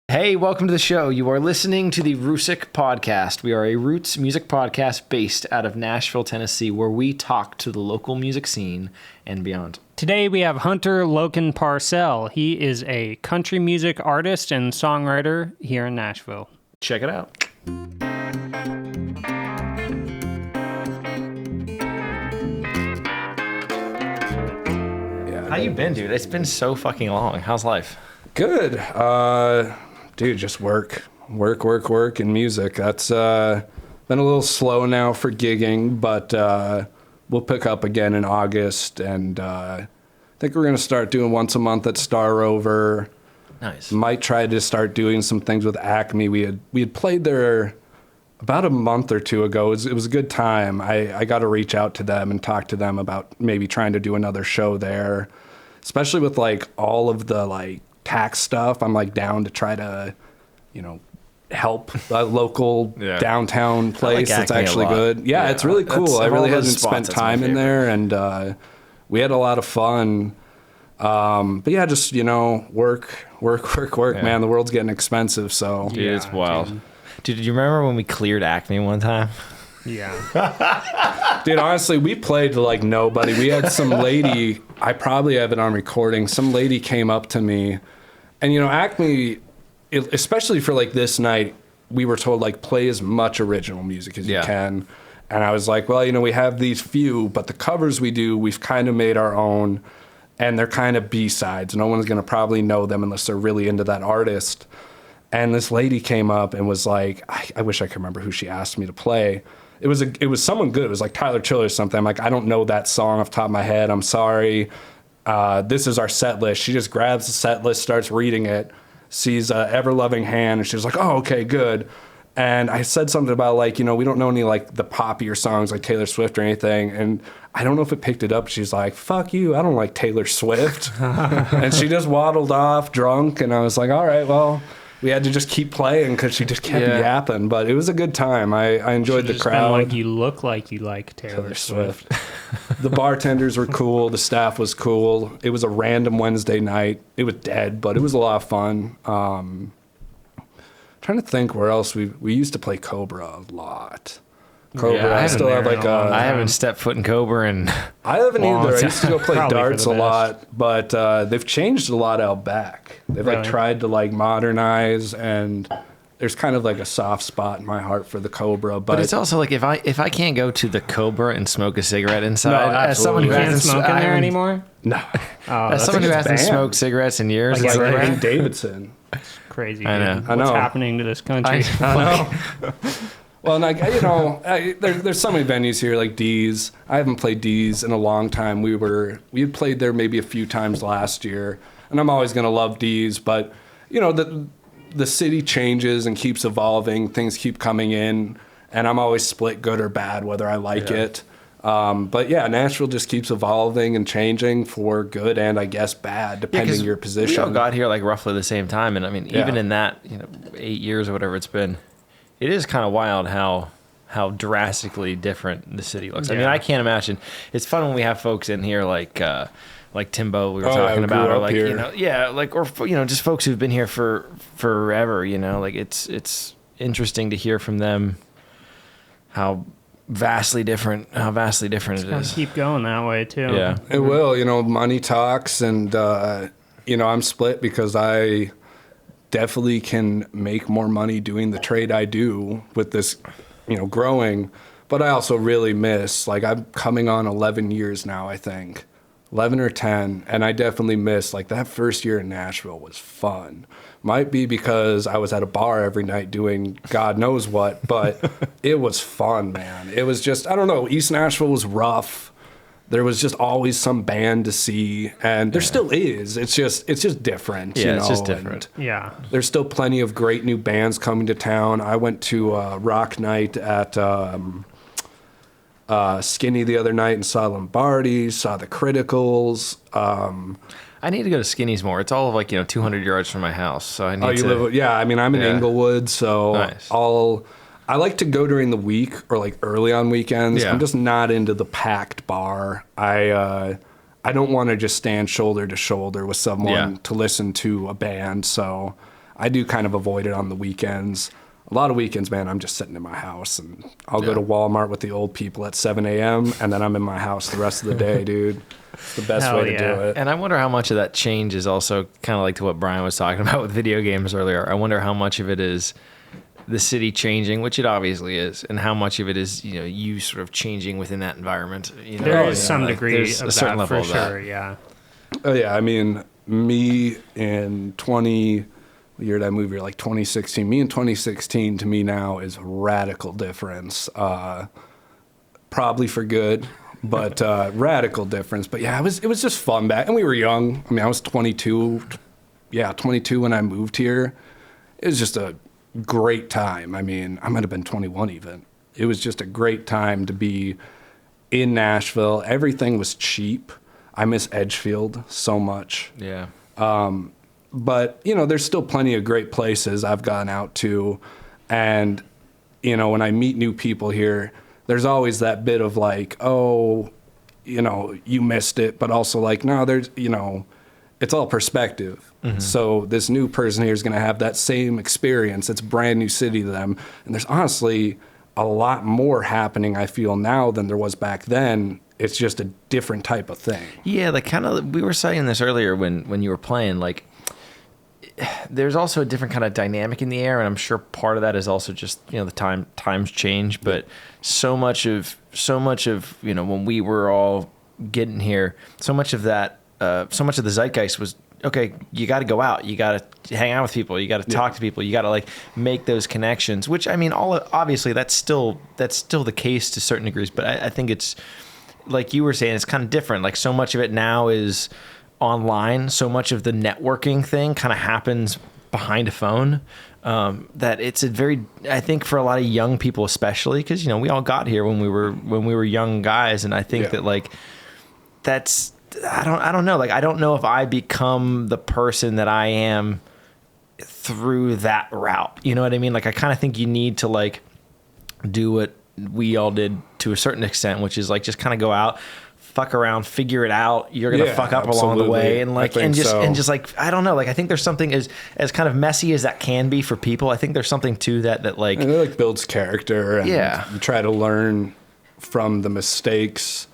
Hey, welcome to the show. You are listening to the Roosic podcast. We are a roots music podcast based out of Nashville, Tennessee, where we talk to the local music scene and beyond. Today we have Hunter Loken Parcel. He is a country music artist and songwriter here in Nashville. Check it out. How you been, dude? It's been so fucking long. How's life? Good. Dude, just work, and music. That's been a little slow now for gigging, but we'll pick up again in August, and I think we're going to start doing once a month at Star Rover. Nice. Might try to start doing some things with Acme. We had played there about a month or two ago. It was a good time. I got to reach out to them and talk to them about maybe trying to do another show there, especially with like all of the like tax stuff. I'm like down to try to, help a local downtown place that's actually good. Yeah, it's really cool. I really hadn't spent time in there, and we had a lot of fun. But yeah, just work, man. The world's getting expensive, so dude, it's wild. Dude, did you remember when we cleared Acme one time? Yeah. Dude, honestly, we played to like nobody. We had some lady, I probably have it on recording, some lady came up to me, and Acme, especially for like this night, we were told like play as much original music as you can. And I was like, well, we have these few, but the covers we do, we've kind of made our own, and they're kind of B-sides. No one's going to probably know them unless they're really into that artist. And this lady came up and was like, I wish I could remember who she asked me to play. It was someone good. It was like Tyler Chiller or something. I'm like, I don't know that song off the top of my head. I'm sorry. This is our set list. She just grabs the set list, starts reading it, sees Ever Loving Hand, and she's like, oh, okay, good. And I said something about like, we don't know any like the poppier songs like Taylor Swift or anything. And I don't know if it picked it up. She's like, fuck you. I don't like Taylor Swift. And she just waddled off drunk. And I was like, all right, well, we had to just keep playing because she just kept yapping. But it was a good time. I enjoyed the crowd. Like you look like you like Taylor Swift. The bartenders were cool. The staff was cool. It was a random Wednesday night. It was dead, but it was a lot of fun. Trying to think where else we used to play Cobra a lot. Cobra, I still have like I haven't stepped foot in Cobra and I haven't either. I used to go play darts a lot, but they've changed a lot out back. They've like tried to like modernize, and there's kind of like a soft spot in my heart for the Cobra. But it's also like if I can't go to the Cobra and smoke a cigarette inside, as someone who hasn't smoked in there anymore. No, as someone who hasn't smoked cigarettes in years, like Harley Davidson. Crazy. I know. What's happening to this country? I know. Well, like, there's so many venues here, like D's. I haven't played D's in a long time. We had played there maybe a few times last year, and I'm always going to love D's, but, the city changes and keeps evolving. Things keep coming in, and I'm always split good or bad, whether I like it. But yeah, Nashville just keeps evolving and changing for good and I guess bad, depending your position. We all got here like roughly the same time, and I mean, even in that 8 years or whatever it's been, it is kind of wild how drastically different the city looks. I mean, I can't imagine. It's fun when we have folks in here like Timbo we were talking about, or like or just folks who've been here for forever. Like it's interesting to hear from them how vastly different it is. Keep going that way too. Yeah, it will. Money talks, and I'm split because I definitely can make more money doing the trade I do with this, growing. But I also really miss, like, I'm coming on 11 years now, I think. 11 or 10, and I definitely miss, like, that first year in Nashville was fun. Might be because I was at a bar every night doing God knows what, but it was fun, man. It was just, I don't know, East Nashville was rough. There was just always some band to see, and there still is. It's just different. Yeah, it's just different. Yeah. There's still plenty of great new bands coming to town. I went to Rock Night at Skinny the other night and saw Lombardi, saw the Criticals. I need to go to Skinny's more. It's all of 200 yards from my house, so I need to. Yeah, I mean, I'm in Inglewood, so nice. I like to go during the week or like early on weekends. Yeah. I'm just not into the packed bar. I don't want to just stand shoulder to shoulder with someone to listen to a band. So I do kind of avoid it on the weekends. A lot of weekends, man, I'm just sitting in my house, and I'll go to Walmart with the old people at 7 a.m., and then I'm in my house the rest of the day, dude. It's the best way to do it. And I wonder how much of that change is also kind of like to what Brian was talking about with video games earlier. I wonder how much of it is the city changing, which it obviously is, and how much of it is, you sort of changing within that environment. There is some degree there's of a certain that level for of sure, yeah. Oh, yeah, I mean, me in what year did I move here? Like 2016. Me in 2016 to me now is a radical difference. Probably for good, but radical difference. But yeah, it was just fun back, and we were young. I mean, I was 22. Yeah, 22 when I moved here. It was just a great time. I mean, I might have been 21 even. It was just a great time to be in Nashville. Everything was cheap. I miss Edgefield so much. Yeah. But, there's still plenty of great places I've gone out to. And, when I meet new people here, there's always that bit of like, oh, you missed it. But also like, no, there's, it's all perspective. Mm-hmm. So this new person here is going to have that same experience. It's a brand new city to them. And there's honestly a lot more happening, I feel, now than there was back then. It's just a different type of thing. Yeah, like kind of, we were saying this earlier when you were playing, like, there's also a different kind of dynamic in the air, and I'm sure part of that is also just the times change. But so much of when we were all getting here, so much of that, so much of the zeitgeist was, okay, you got to go out, you got to hang out with people, you got to talk to people, you got to like make those connections. Which I mean, obviously that's still the case to certain degrees, but I think it's like you were saying, it's kind of different. Like so much of it now is online, so much of the networking thing kind of happens behind a phone, that it's a very, I think for a lot of young people especially, because we all got here when we were young guys, and I think that like that's, I don't know, like I don't know if I become the person that I am through that route, you know what I mean? Like I kind of think you need to like do what we all did to a certain extent, which is like just kind of go out, fuck around, figure it out. You're gonna fuck up along the way, and like and just like I don't know. Like I think there's something as kind of messy as that can be for people. I think there's something to that like and it like builds character. And you try to learn from the mistakes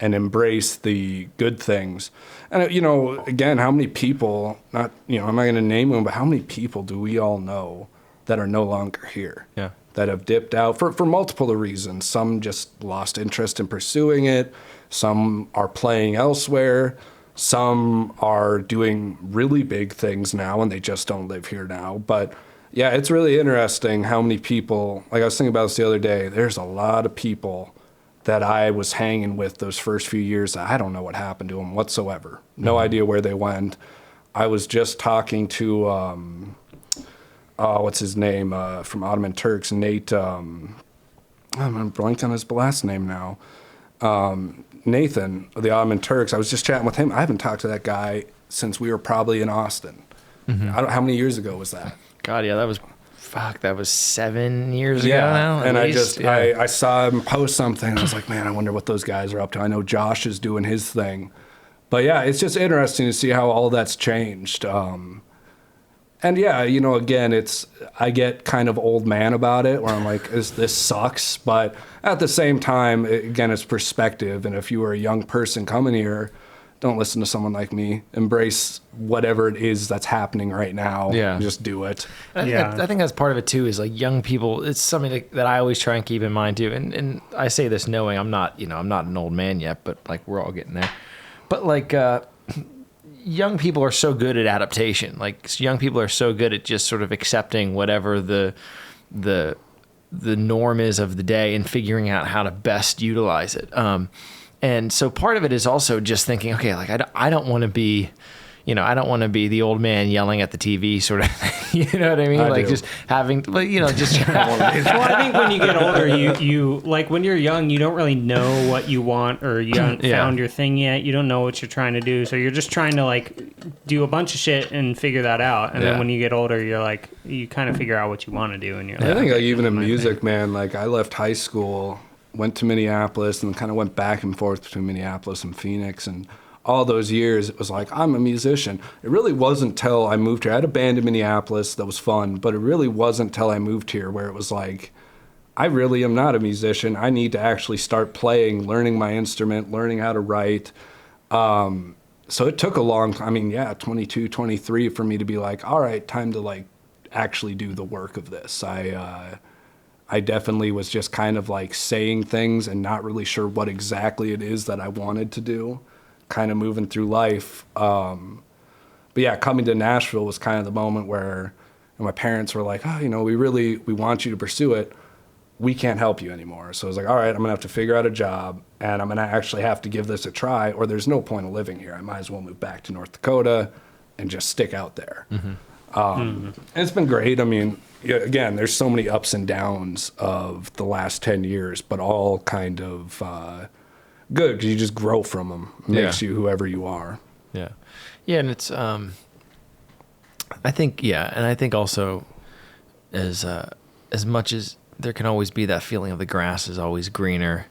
and embrace the good things. And again, how many people? Not I'm not gonna name them, but how many people do we all know that are no longer here? Yeah. That have dipped out for multiple reasons. Some just lost interest in pursuing it. Some are playing elsewhere. Some are doing really big things now, and they just don't live here now. But yeah, it's really interesting how many people, like I was thinking about this the other day, there's a lot of people that I was hanging with those first few years. I don't know what happened to them whatsoever. No idea where they went. I was just talking to, what's his name, from Ottoman Turks, Nate, I'm blanking on his last name now. Nathan of the Ottoman Turks. I was just chatting with him. I haven't talked to that guy since we were probably in Austin. Mm-hmm. How many years ago was that? God, yeah, that was 7 years ago now. And I saw him post something, and I was like, man, I wonder what those guys are up to. I know Josh is doing his thing. But yeah, it's just interesting to see how all that's changed. And yeah, again, I get kind of old man about it, where I'm like, this sucks. But at the same time, again, it's perspective. And if you are a young person coming here, don't listen to someone like me. Embrace whatever it is that's happening right now. Yeah. Just do it. I think that's part of it too, is like young people. It's something that I always try and keep in mind too. And I say this knowing I'm not an old man yet, but like we're all getting there. But like, young people are so good at adaptation. Like young people are so good at just sort of accepting whatever the norm is of the day and figuring out how to best utilize it. And so part of it is also just thinking, okay, like I don't want to be, I don't want to be the old man yelling at the TV sort of thing. You know what I mean? Just having, just. Well, I think when you get older, you like when you're young, you don't really know what you want, or you haven't found your thing yet. You don't know what you're trying to do, so you're just trying to like do a bunch of shit and figure that out. And then when you get older, you're like, you kind of figure out what you want to do. And you're I think like even in music, man, like I left high school, went to Minneapolis, and kind of went back and forth between Minneapolis and Phoenix, and all those years, it was like, I'm a musician. It really wasn't till I moved here. I had a band in Minneapolis that was fun, but it really wasn't till I moved here where it was like, I really am not a musician. I need to actually start playing, learning my instrument, learning how to write. So it took a long time. I mean, 22, 23 for me to be like, all right, time to like actually do the work of this. I definitely was just kind of like saying things and not really sure what exactly it is that I wanted to do, kind of moving through life. But yeah, coming to Nashville was kind of the moment where my parents were like, oh, we want you to pursue it. We can't help you anymore. So I was like, all right, I'm going to have to figure out a job, and I'm going to actually have to give this a try, or there's no point of living here. I might as well move back to North Dakota and just stick out there. And it's been great. I mean, again, there's so many ups and downs of the last 10 years, but all kind of good because you just grow from them. It makes you whoever you are. Yeah. Yeah, and it's, I think also as much as there can always be that feeling of the grass is always greener,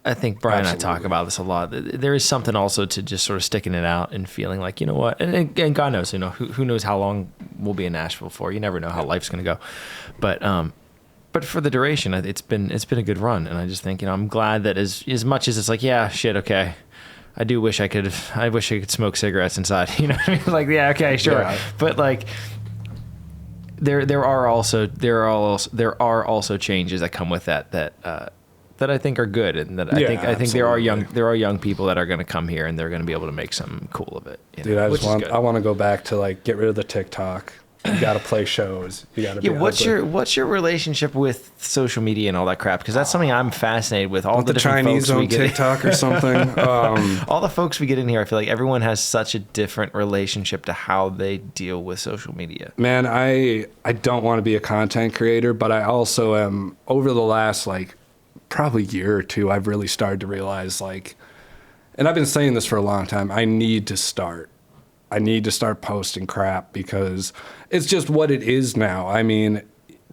I think Brian and I talk about this a lot. There is something also to just sort of sticking it out and feeling like, you know what, and God knows, who knows how long we'll be in Nashville for. You never know how life's going to go. But for the duration, it's been a good run. And I just think, I'm glad that as much as it's like, okay, I wish I could smoke cigarettes inside, you know what I mean? Like, yeah, okay, sure. Yeah. But like, there are also changes that come with that I think are good, and that I think there are young people that are going to come here and they're going to be able to make something cool of it. Dude, I want to go back to like get rid of the TikTok. You got to play shows. You got to. Yeah, what's your relationship with social media and all that crap? Because that's something I'm fascinated with. All the Chinese folks on TikTok or something. All the folks we get in here, I feel like everyone has such a different relationship to how they deal with social media. Man, I don't want to be a content creator, but I also am. Over the last like probably year or two, I've really started to realize like, and I've been saying this for a long time. I need to start posting crap because it's just what it is now. I mean,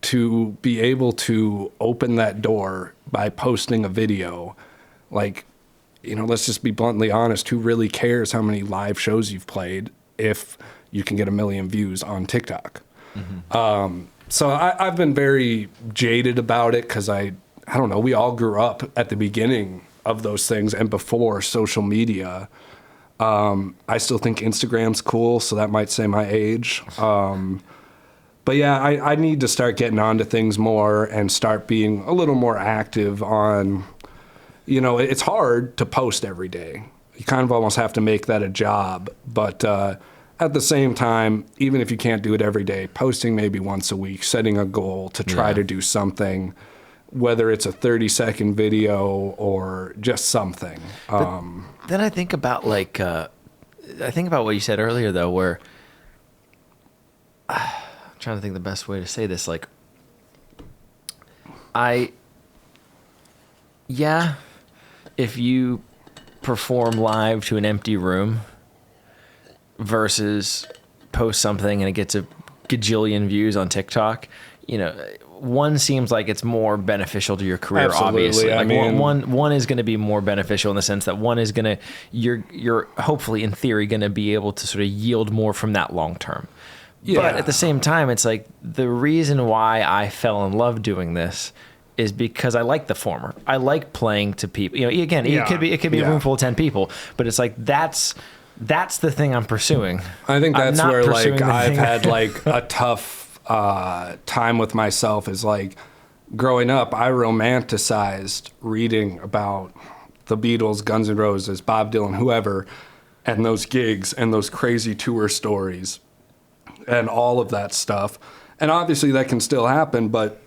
to be able to open that door by posting a video, like, let's just be bluntly honest, who really cares how many live shows you've played if you can get 1 million views on TikTok? So I've been very jaded about it because I don't know, we all grew up at the beginning of those things and before social media. I still think Instagram's cool, so that might say my age. But yeah, I need to start getting onto things more and start being a little more active on, it's hard to post every day. You kind of almost have to make that a job. But at the same time, even if you can't do it every day, posting maybe once a week, setting a goal to try to do something, whether it's a 30-second video or just something. Then I think about what you said earlier, though, where I'm trying to think the best way to say this. Like, if you perform live to an empty room versus post something and it gets a gajillion views on TikTok, one seems like it's more beneficial to your career. Absolutely. Obviously. Like, I mean, one is going to be more beneficial in the sense that one is going to, you're hopefully in theory going to be able to sort of yield more from that long term. Yeah. But at the same time, it's like the reason why I fell in love doing this is because I like the former. I like playing to people. Again, it could be a room full of 10 people, but it's like that's the thing I'm pursuing. I think that's where like I've had like a tough time with myself is like growing up, I romanticized reading about the Beatles, Guns N' Roses, Bob Dylan, whoever, and those gigs and those crazy tour stories and all of that stuff. And obviously that can still happen, but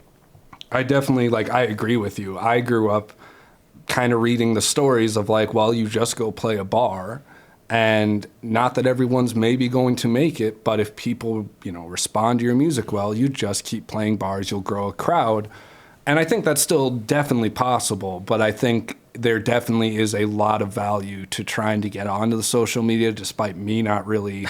I definitely, I agree with you. I grew up kind of reading the stories of like, well, you just go play a bar. And not that everyone's maybe going to make it, but if people, respond to your music well, you just keep playing bars, you'll grow a crowd. And I think that's still definitely possible, but I think there definitely is a lot of value to trying to get onto the social media, despite me not really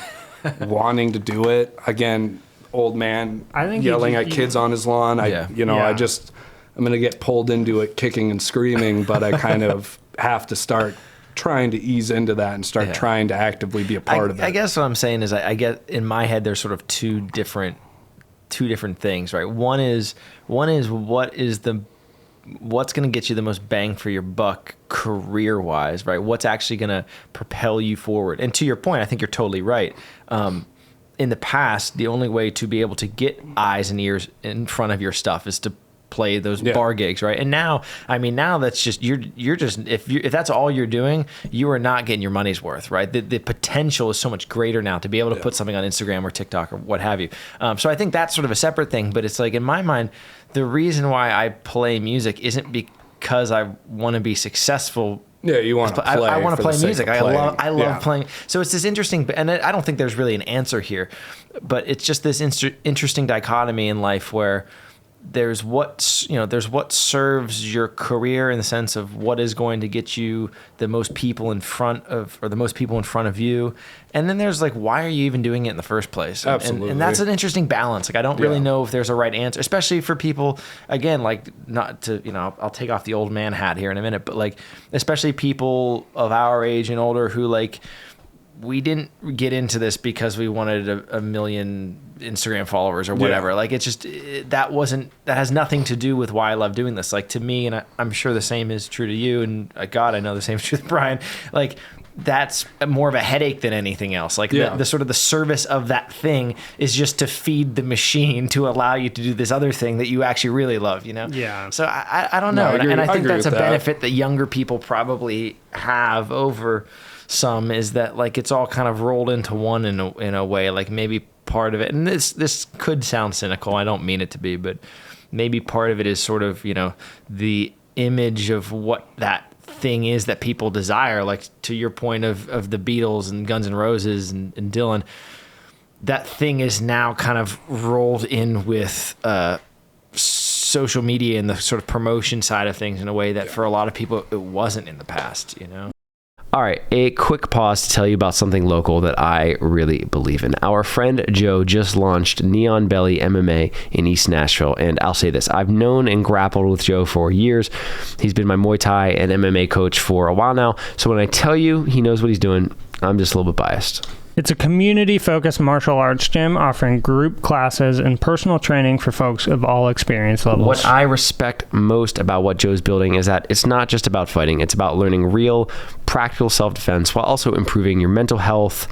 wanting to do it. Again, old man yelling at kids on his lawn. I'm going to get pulled into it kicking and screaming, but I kind of have to start trying to ease into that and start trying to actively be a part of it. I guess what I'm saying is I get in my head there's sort of two different things, right? One is what's going to get you the most bang for your buck career-wise, right? What's actually going to propel you forward? And to your point, I think you're totally right. In the past, the only way to be able to get eyes and ears in front of your stuff is to play those bar gigs, right? And now that's just you're just if that's all you're doing, you are not getting your money's worth, right? The potential is so much greater now to be able to put something on Instagram or TikTok or what have you. So I think that's sort of a separate thing, but it's like in my mind, the reason why I play music isn't because I want to be successful. Yeah, you want to play. I want to play music. I love playing. So it's this interesting, and I don't think there's really an answer here, but it's just this interesting dichotomy in life where there's what serves your career in the sense of what is going to get you the most people in front of you, and then there's like, why are you even doing it in the first place? Absolutely. And that's an interesting balance. Like I don't really know if there's a right answer, especially for people, again, like not to, I'll take off the old man hat here in a minute, but like especially people of our age and older who like, we didn't get into this because we wanted a million Instagram followers or whatever. Like it's just, that has nothing to do with why I love doing this. Like to me, and I'm sure the same is true to you, and God, I know the same is true to Brian. Like that's more of a headache than anything else. Like the sort of the service of that thing is just to feed the machine to allow you to do this other thing that you actually really love, Yeah. So I don't know. And I think that's a benefit that younger people probably have over some, is that like it's all kind of rolled into one in a way. Like maybe part of it, and this could sound cynical, I don't mean it to be, but maybe part of it is sort of the image of what that thing is that people desire. Like to your point of the Beatles and Guns N' Roses and Dylan, that thing is now kind of rolled in with social media and the sort of promotion side of things in a way that for a lot of people it wasn't in the past. All right, a quick pause to tell you about something local that I really believe in. Our friend Joe just launched Neon Belly MMA in East Nashville, and I'll say this, I've known and grappled with Joe for years. He's been my Muay Thai and MMA coach for a while now, so when I tell you he knows what he's doing, I'm just a little bit biased. It's a community-focused martial arts gym offering group classes and personal training for folks of all experience levels. What I respect most about what Joe's building is that it's not just about fighting. It's about learning real, practical self-defense while also improving your mental health,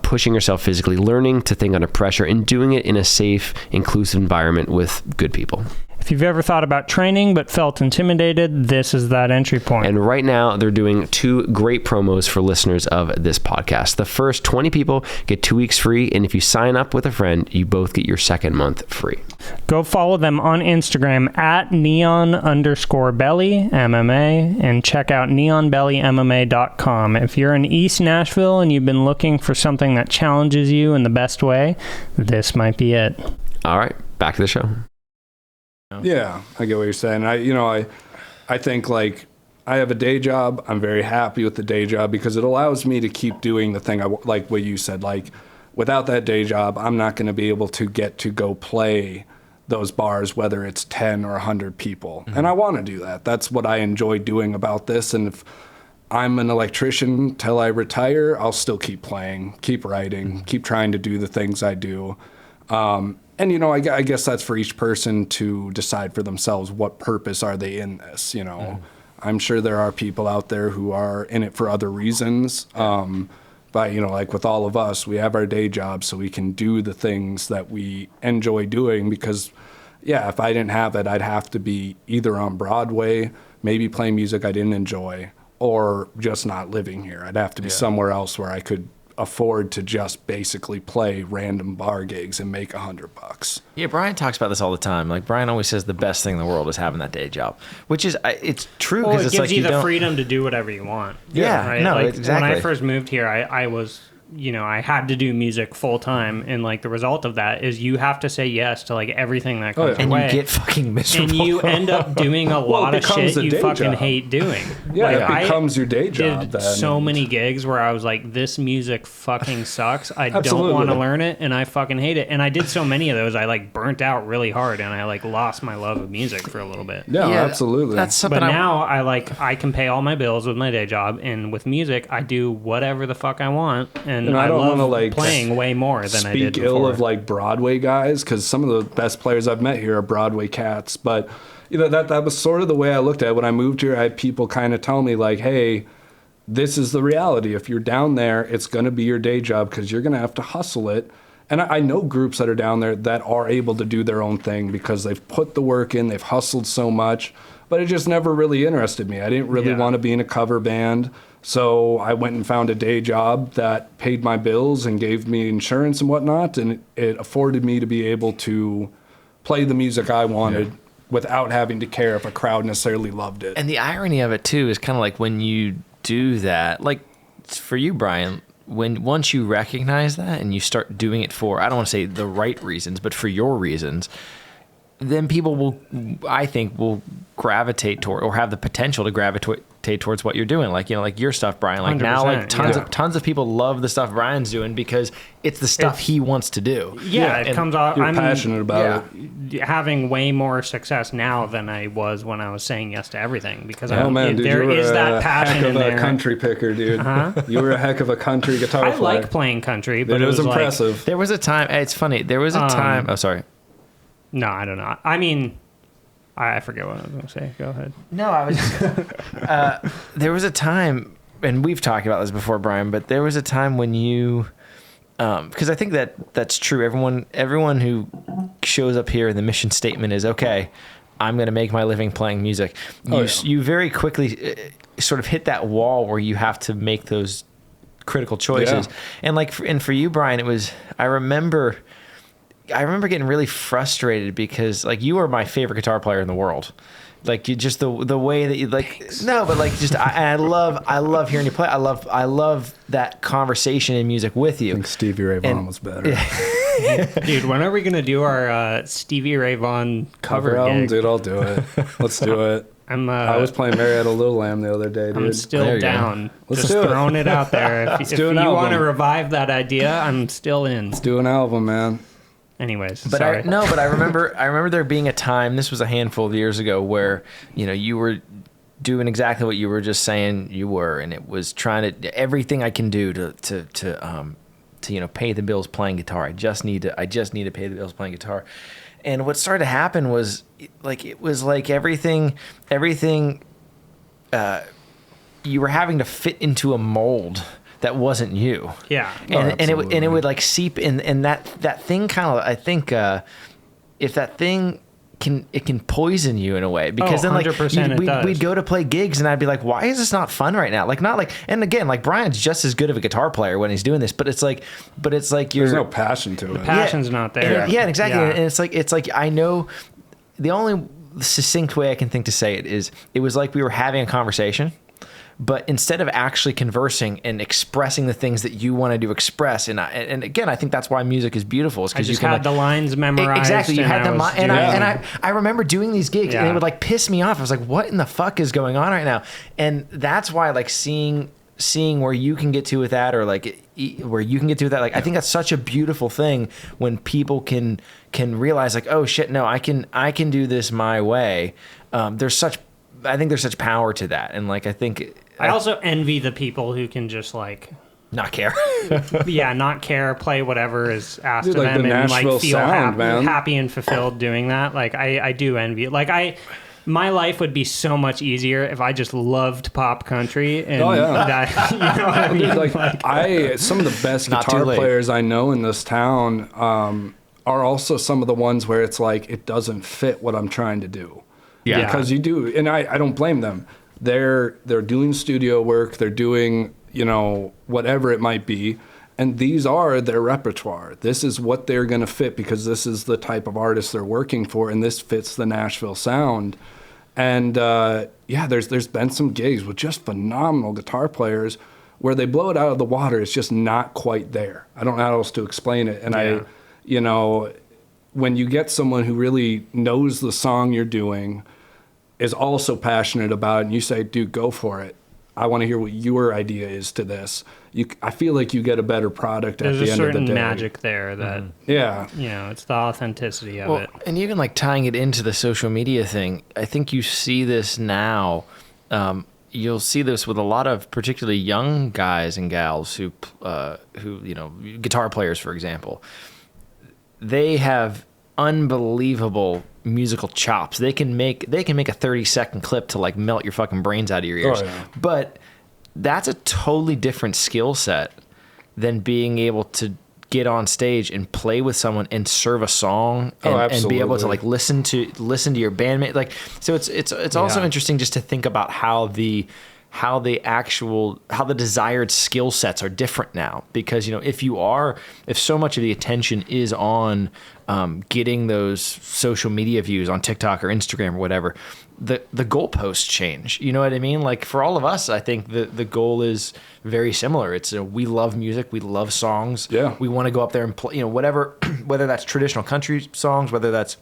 pushing yourself physically, learning to think under pressure, and doing it in a safe, inclusive environment with good people. If you've ever thought about training but felt intimidated, this is that entry point. And right now, they're doing 2 great promos for listeners of this podcast. The first 20 people get 2 weeks free, and if you sign up with a friend, you both get your second month free. Go follow them on Instagram at neon_belly MMA and check out neonbellymma.com. If you're in East Nashville and you've been looking for something that challenges you in the best way, this might be it. All right, back to the show. Yeah, I get what you're saying. I think like I have a day job. I'm very happy with the day job because it allows me to keep doing the thing like what you said. Like without that day job, I'm not going to be able to get to go play those bars, whether it's 10 or 100 people. Mm-hmm. And I want to do that. That's what I enjoy doing about this. And if I'm an electrician till I retire, I'll still keep playing, keep writing, keep trying to do the things I do. And, I guess that's for each person to decide for themselves, what purpose are they in this, I'm sure there are people out there who are in it for other reasons. But, like with all of us, we have our day jobs so we can do the things that we enjoy doing because, if I didn't have it, I'd have to be either on Broadway, maybe playing music I didn't enjoy, or just not living here. I'd have to be somewhere else where I could afford to just basically play random bar gigs and make $100. Yeah, Brian talks about this all the time. Like Brian always says the best thing in the world is having that day job, which is it's true because it it's gives like you the freedom to do whatever you want. Yeah, right? no, like exactly. When I first moved here, I was I had to do music full time, and like the result of that is you have to say yes to like everything that comes and your way. you get fucking miserable. And you end up doing a lot of shit you fucking hate doing. Yeah, like, it becomes your day job. Did then. so many gigs where I was like, this music fucking sucks. I don't Absolutely. want to learn it, and I fucking hate it. And I did so many of those, I like burnt out really hard, and I like lost my love of music for a little bit. Yeah, absolutely. That's something. But now I can pay all my bills with my day job, and with music I do whatever the fuck I want, and I don't love wanna, like, playing way more than I did speak ill before. of like Broadway guys, because some of the best players I've met here are Broadway cats. But that was sort of the way I looked at it. When I moved here, I had people kind of tell me like, hey, this is the reality. If you're down there, it's going to be your day job because you're going to have to hustle it. And I know groups that are down there that are able to do their own thing because they've put the work in, they've hustled so much, but it just never really interested me. I didn't really want to be in a cover band. So I went and found a day job that paid my bills and gave me insurance and whatnot. And it afforded me to be able to play the music I wanted without having to care if a crowd necessarily loved it. And the irony of it too is kind of like when you do that, like for you, Brian, once you recognize that and you start doing it for, I don't want to say the right reasons, but for your reasons, then people will gravitate toward, or have the potential to gravitate towards what you're doing. Like, like your stuff, Brian, like now, like tons of people love the stuff Brian's doing because it's the stuff he wants to do. Yeah, it comes off. You're passionate about it. Having way more success now than I was when I was saying yes to everything because dude, there is that passion in there. A country picker, dude. You were a heck of a country guitar player. I like playing country, but it was impressive. Like, there was a time. It's funny. There was a time. Oh, sorry. No, I don't know. I mean, I forget what I was going to say. Go ahead. No, I was just... there was a time, and we've talked about this before, Brian, but there was a time when you... because I think that's true. Everyone who shows up here, the mission statement is, okay, I'm going to make my living playing music. You very quickly sort of hit that wall where you have to make those critical choices. Yeah. And for you, Brian, it was... I remember getting really frustrated because like you are my favorite guitar player in the world. Like you just the way that you like. Thanks. No, but like just I love hearing you play. I love that conversation in music with you. I think Stevie Ray Vaughan was better. Dude, when are we gonna do our Stevie Ray Vaughan cover album? gig? Dude, I'll do it. Let's do it. I was playing Marietta Little Lamb the other day, dude. I'm still down. Let's just throwing it out there. If you want to revive that idea, I'm still in. Let's do an album, man. Anyways, but sorry. I remember there being a time, this was a handful of years ago, where you were doing exactly what you were just saying you were, and it was trying to everything I can do to pay the bills playing guitar. I just need to pay the bills playing guitar. And what started to happen was it was like everything you were having to fit into a mold that wasn't you. Yeah. And it would like seep in, and that thing kind of, I think if that thing can poison you in a way, because then like we'd go to play gigs and I'd be like, why is this not fun right now? Like, not like, and again, like Brian's just as good of a guitar player when he's doing this, but it's like there's no passion to it. The passion's not there. Yeah, exactly. Yeah. And it's like I know the only succinct way I can think to say it is it was like we were having a conversation, but instead of actually conversing and expressing the things that you wanted to express, and again, I think that's why music is beautiful, is because you can had the lines memorized. Exactly, you had them, and I remember doing these gigs, and it would like piss me off. I was like, "What in the fuck is going on right now?" And that's why, like, seeing where you can get to with that, or like where you can get to with that, like I think that's such a beautiful thing when people can realize, like, oh shit, no, I can do this my way. I think there's such power to that, and like I also envy the people who can just like not care. Not care, play whatever is asked of like them, the and Nashville like feel sound, happy and fulfilled doing that. Like I do envy it. Like my life would be so much easier if I just loved pop country and that, you know what I mean? Dude, some of the best guitar players I know in this town are also some of the ones where it's like it doesn't fit what I'm trying to do. Yeah. Because you do, and I don't blame them. They're doing studio work, they're doing, whatever it might be, and these are their repertoire. This is what they're going to fit because this is the type of artist they're working for, and this fits the Nashville sound. And there's been some gigs with just phenomenal guitar players where they blow it out of the water, it's just not quite there. I don't know how else to explain it. And when you get someone who really knows the song you're doing, is also passionate about it, and you say, dude, go for it. I want to hear what your idea is to this. I feel like you get a better product at the end of the day. There's a certain magic there that, it's the authenticity of it. And even like tying it into the social media thing, I think you see this now. You'll see this with a lot of particularly young guys and gals who guitar players, for example. They have unbelievable musical chops. They can make a 30-second clip to like melt your fucking brains out of your ears. Oh, yeah. But that's a totally different skill set than being able to get on stage and play with someone and serve a song and be able to like listen to your bandmate. Like, so it's also interesting just to think about how the desired skill sets are different now, because if so much of the attention is on getting those social media views on TikTok or Instagram or whatever, the goalposts change. You know what I mean? Like for all of us, I think the goal is very similar. It's we love music, we love songs. Yeah, we want to go up there and play. Whatever, whether that's traditional country songs, whether that's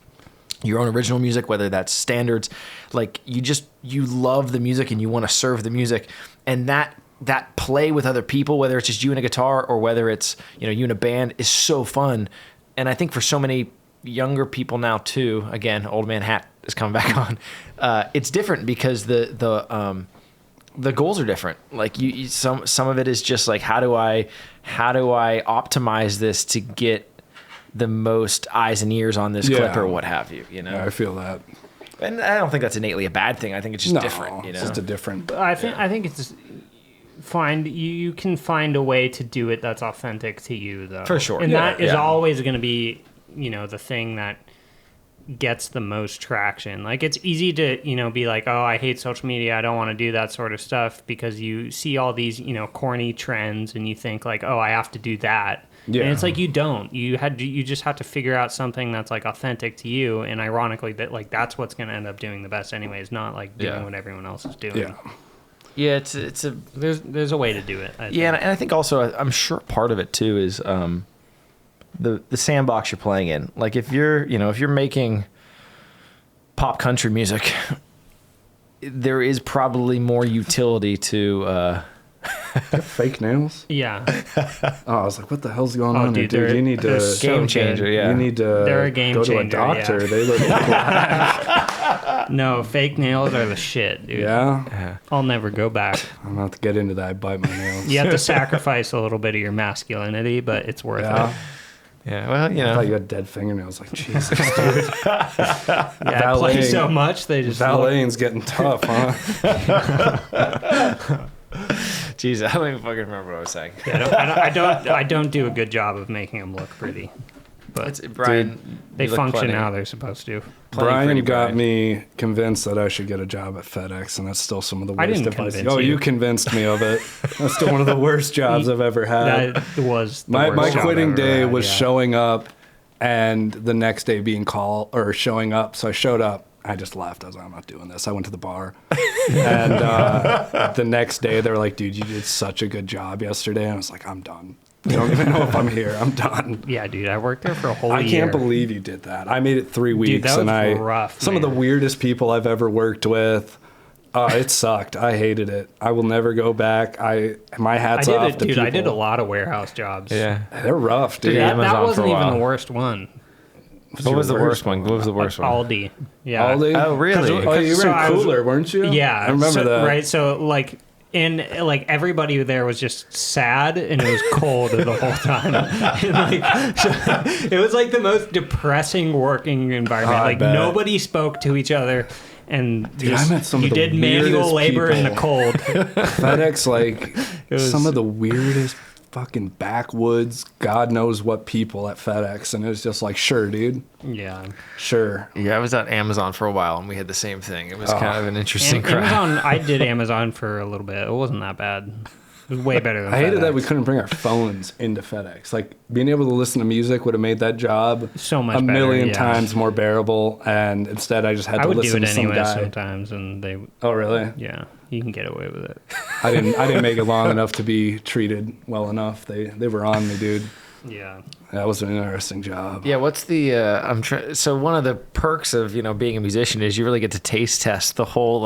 your own original music, whether that's standards, like you love the music and you want to serve the music, and that play with other people, whether it's just you and a guitar or whether it's you in a band, is so fun. And I think for so many younger people now too, again, old man hat is coming back on. It's different because the goals are different. Like some of it is just like how do I optimize this to get the most eyes and ears on this clip or what have you, Yeah, I feel that. And I don't think that's innately a bad thing. I think it's just different, It's just a different. I think it's you can find a way to do it that's authentic to you, though. For sure. And that is always going to be, the thing that gets the most traction. Like it's easy to, be like, oh, I hate social media, I don't want to do that sort of stuff, because you see all these, corny trends and you think like, oh, I have to do that. Yeah. And it's like you don't. You just have to figure out something that's like authentic to you, and ironically that like that's what's going to end up doing the best anyways, not like doing what everyone else is doing. Yeah. Yeah, there's a way to do it. I think. Yeah, and I think also I'm sure part of it too is the sandbox you're playing in. Like if you're making pop country music, there is probably more utility to fake nails. Yeah. Oh, I was like, what the hell's going on, dude? Dude, you need to game changer. Yeah, you need to they're a game go changer, to a doctor. Yeah. They look. No, fake nails are the shit, dude. Yeah. I'll never go back. I'm not to get into that. I bite my nails. You have to sacrifice a little bit of your masculinity, but it's worth it. Yeah, well, I thought you had dead fingernails. Like, Jesus, dude. I play so much, they just valeting's getting tough, huh? Jeez, I don't even fucking remember what I was saying. I don't do a good job of making them look pretty. But Brian, dude, they function how they're supposed to. Brian got me convinced that I should get a job at FedEx, and that's still some of the worst advice. Oh, you convinced me of it. That's still one of the worst jobs I've ever had. That was the my worst quitting job I've ever day had, was showing up, and the next day being called or showing up. So I showed up. I just left. I was like, I'm not doing this. I went to the bar. And the next day, they were like, dude, you did such a good job yesterday. And I was like, I'm done. I don't even know if I'm here. I'm done. Yeah, dude, I worked there for a whole year. I can't believe you did that. I made it 3 weeks. Dude, that was rough, some of the weirdest people I've ever worked with. It sucked. I hated it. I will never go back. My hat's off to people. I did a lot of warehouse jobs. Yeah. They're rough, dude. That wasn't even the worst one. What was the worst one? What was the worst one? Aldi. Yeah. Aldi? Oh, really? Oh, you were in Cooler, weren't you? Yeah. I remember that. Right. So, like, and like everybody there was just sad, and it was cold the whole time. And, like, so it was like the most depressing working environment. Like nobody spoke to each other. And dude, I met some of the did manual labor people. In the cold. FedEx, like, some of the weirdest fucking backwoods, God knows what people at FedEx, and it was just like, sure, dude. Yeah. Sure. Yeah, I was at Amazon for a while, and we had the same thing. It was kind of an interesting crowd. Amazon, I did Amazon for a little bit. It wasn't that bad. It was way better than I hated FedEx. that we couldn't bring our phones into FedEx. Like, being able to listen to music would have made that job so much a million better, times more bearable, and instead I just had to listen to some guy. I would do it anyway sometimes, and they... Oh, really? Yeah. you can get away with it. I didn't make it long enough to be treated well enough. They were on me, dude. Yeah. That was an interesting job. Yeah, what's the so one of the perks of, being a musician is you really get to taste test the whole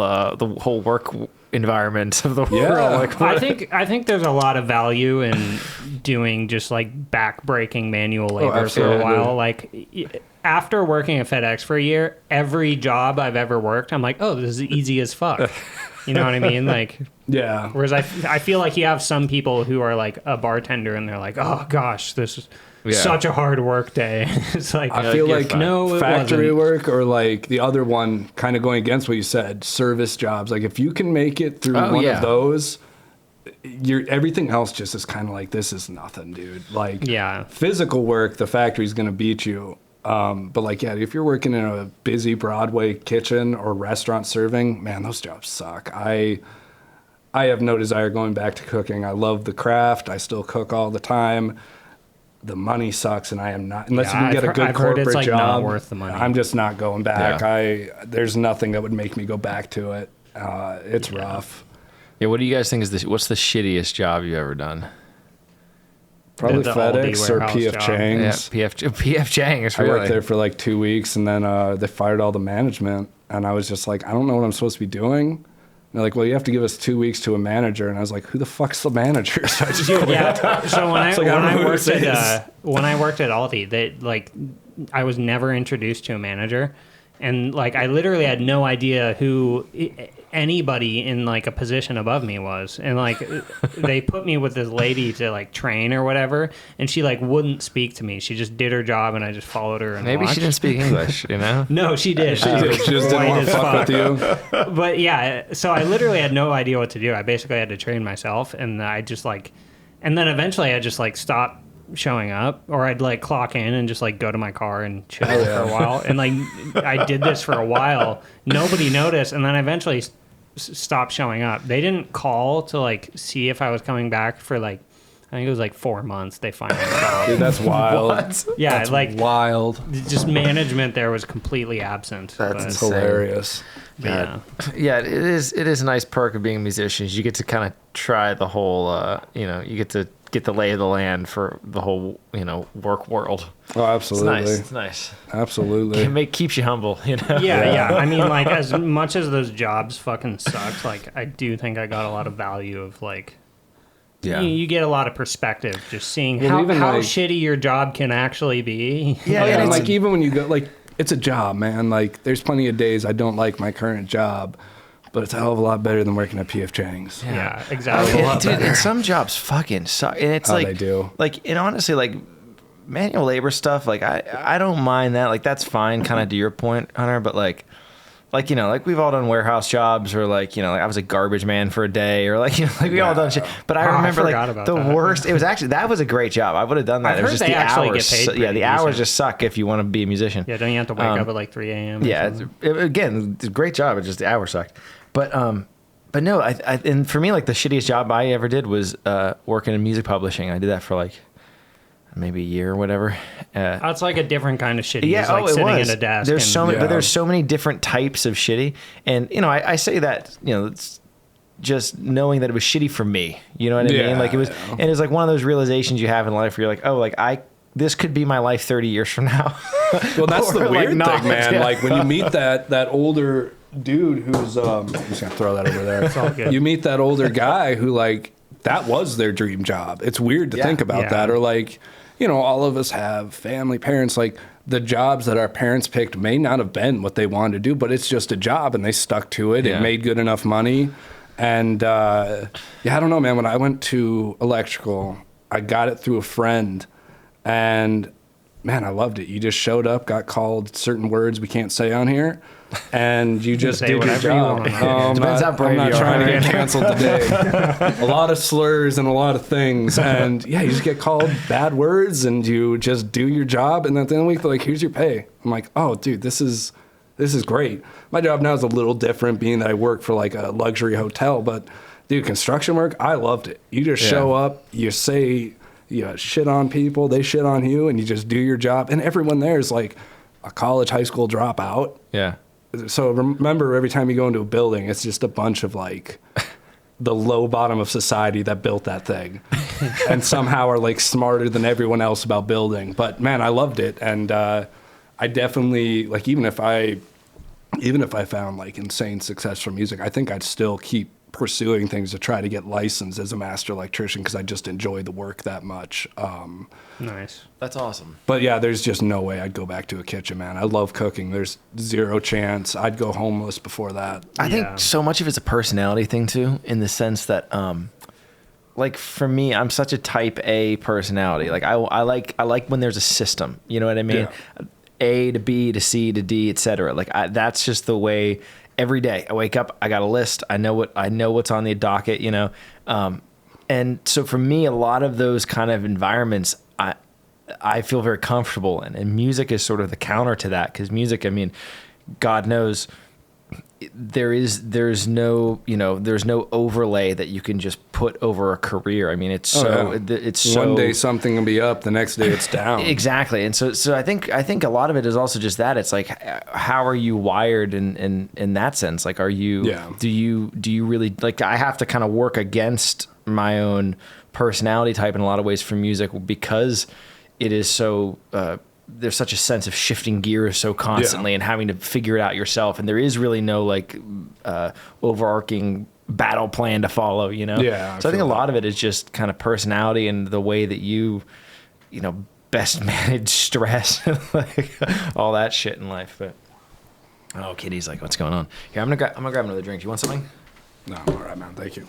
work environment of the world. Like, I think there's a lot of value in doing just like back-breaking manual labor for a while. Like after working at FedEx for a year, every job I've ever worked, I'm like, oh, this is easy as fuck. You know what I mean? Like, yeah. Whereas I feel like you have some people who are like a bartender and they're like, oh gosh, this is such a hard work day. It's like, I feel like no, factory work, or like the other one, kind of going against what you said, service jobs. Like if you can make it through one of those, everything else just is kind of like, this is nothing, dude. Like physical work, the factory's going to beat you. But like, if you're working in a busy Broadway kitchen or restaurant serving, man, those jobs suck. I have no desire going back to cooking. I love the craft. I still cook all the time. The money sucks, and I am not, unless you can get a good corporate it's like job, not worth the money. I'm just not going back. There's nothing that would make me go back to it. It's rough. Yeah, what do you guys think what's the shittiest job you've ever done? Probably FedEx or PF Chang's. Yeah, PF Chang's. I worked there for like 2 weeks, and then they fired all the management, and I was just like, I don't know what I'm supposed to be doing. And they're like, well, you have to give us 2 weeks to a manager, and I was like, who the fuck's the manager? So I just So when I worked at Aldi, I was never introduced to a manager, and like I literally had no idea who anybody in like a position above me was, and like they put me with this lady to like train or whatever, and she like wouldn't speak to me. She just did her job, and I just followed her. And maybe watched. she didn't speak English, No, she did. She just didn't want to fuck with you. But yeah, so I literally had no idea what to do. I basically had to train myself, and I just like, and then eventually I just like stopped showing up, or I'd like clock in and just like go to my car and chill for a while, and like I did this for a while. Nobody noticed, and then I eventually stopped showing up. They didn't call to like see if I was coming back for like, I think it was like 4 months. They finally called. Dude, that's wild. What? Yeah, that's like wild. Just management there was completely absent. That's hilarious. Yeah. Yeah, it is a nice perk of being a musician. You get to kind of try the whole, you get to get the lay of the land for the whole, work world. Oh, absolutely. It's nice. Absolutely. It keeps you humble, Yeah. I mean, like, as much as those jobs fucking sucked, like, I do think I got a lot of value of, like, you get a lot of perspective just seeing how shitty your job can actually be. Yeah, and like, even when you go, like, it's a job, man. Like, there's plenty of days I don't like my current job, but it's a hell of a lot better than working at PF Chang's. Yeah, exactly. Dude, and some jobs fucking suck. And it's like, they do. Like, and honestly, like, manual labor stuff, like, I don't mind that. Like, that's fine, kind of to your point, Hunter, but like, like we've all done warehouse jobs, or like, like I was a garbage man for a day, or like, like we all done shit. But I remember like the worst, it was actually, that was a great job. I would have done that. It was just the hours. The hours just suck if you want to be a musician. Yeah, don't you have to wake up at like 3 a.m.? Yeah, again, it's a great job. It's just the hours sucked. But no, I and for me, like the shittiest job I ever did was working in music publishing. I did that for like maybe a year or whatever. It's like a different kind of shitty. Yeah, it's like sitting at a desk. There's so many, but there's so many different types of shitty. And I say that, it's just knowing that it was shitty for me. You know what I mean? Like it was, and it's like one of those realizations you have in life where you're like, oh, like this could be my life 30 years from now. Well, that's the weird thing, man. Yeah. Like when you meet that older dude who's I'm just gonna throw that over there. It's all good. You meet that older guy who like that was their dream job. It's weird to think about that. Or like, all of us have family, parents, like the jobs that our parents picked may not have been what they wanted to do, but it's just a job and they stuck to it. It made good enough money. And I don't know, man, when I went to electrical, I got it through a friend, and man, I loved it. You just showed up, got called certain words we can't say on here, and you just did your job. I'm not trying to get canceled today. A lot of slurs and a lot of things, and you just get called bad words, and you just do your job, and at the end of the week, they're like, here's your pay. I'm like, oh, dude, this is great. My job now is a little different, being that I work for like a luxury hotel, but dude, construction work, I loved it. You just show up, you say, shit on people, they shit on you, and you just do your job. And everyone there is like a college, high school dropout. Yeah. So remember, every time you go into a building, it's just a bunch of like the low bottom of society that built that thing and somehow are like smarter than everyone else about building. But man, I loved it. And I definitely, like, even if I found like insane success from music, I think I'd still keep pursuing things to try to get licensed as a master electrician because I just enjoy the work that much. Nice. That's awesome. But yeah, there's just no way I'd go back to a kitchen, man. I love cooking. There's zero chance. I'd go homeless before that. I think so much of it's a personality thing too, in the sense that, like for me, I'm such a type A personality. Like I like when there's a system. You know what I mean? Yeah. A to B to C to D, etc. Like that's just the way. Every day I wake up, I got a list. I know what's on the docket, you know? And so for me, a lot of those kind of environments, I feel very comfortable in, and music is sort of the counter to that. Cause music, I mean, God knows there's no overlay that you can just put over a career. I mean, it's so one day something will be up, the next day it's down. Exactly. And so I think a lot of it is also just that. It's like, how are you wired in that sense? Like, do you really, like, I have to kind of work against my own personality type in a lot of ways for music because it is so, there's such a sense of shifting gears so constantly and having to figure it out yourself. And there is really no like overarching battle plan to follow, you know? Yeah. So I think a lot of it is just kind of personality and the way that you best manage stress, like all that shit in life. But Kitty's like, what's going on? Here, I'm gonna grab another drink. You want something? No, I'm all right, man. Thank you.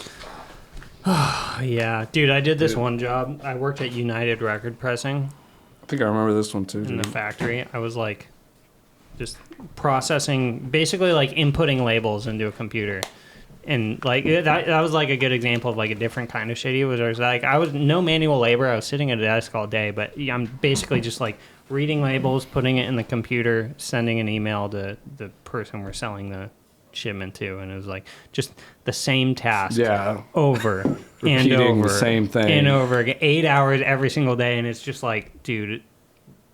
Yeah, dude, I did this one job. I worked at United Record Pressing. I think I remember this one too. In the factory, I was like, just processing, basically like inputting labels into a computer, and like that was like a good example of like a different kind of shitty. I was no manual labor. I was sitting at a desk all day, but I'm basically just like reading labels, putting it in the computer, sending an email to the person we're selling the shipment to, and it was like just the same task over and over, the same thing and over again, 8 hours every single day. And it's just like, dude,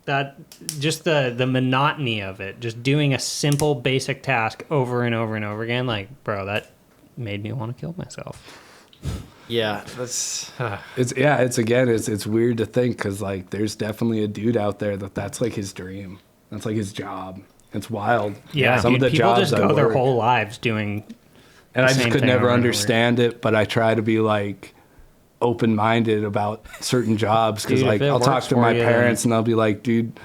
that just the monotony of it, just doing a simple basic task over and over and over again, like, bro, that made me want to kill myself. Yeah, that's it's weird to think, because like there's definitely a dude out there that's like his dream, that's like his job. It's wild. Yeah, some dude, of the people jobs just go their whole lives doing. And I just could never understand it, but I try to be like open-minded about certain jobs, because like I'll talk to my parents and they'll be like, dude,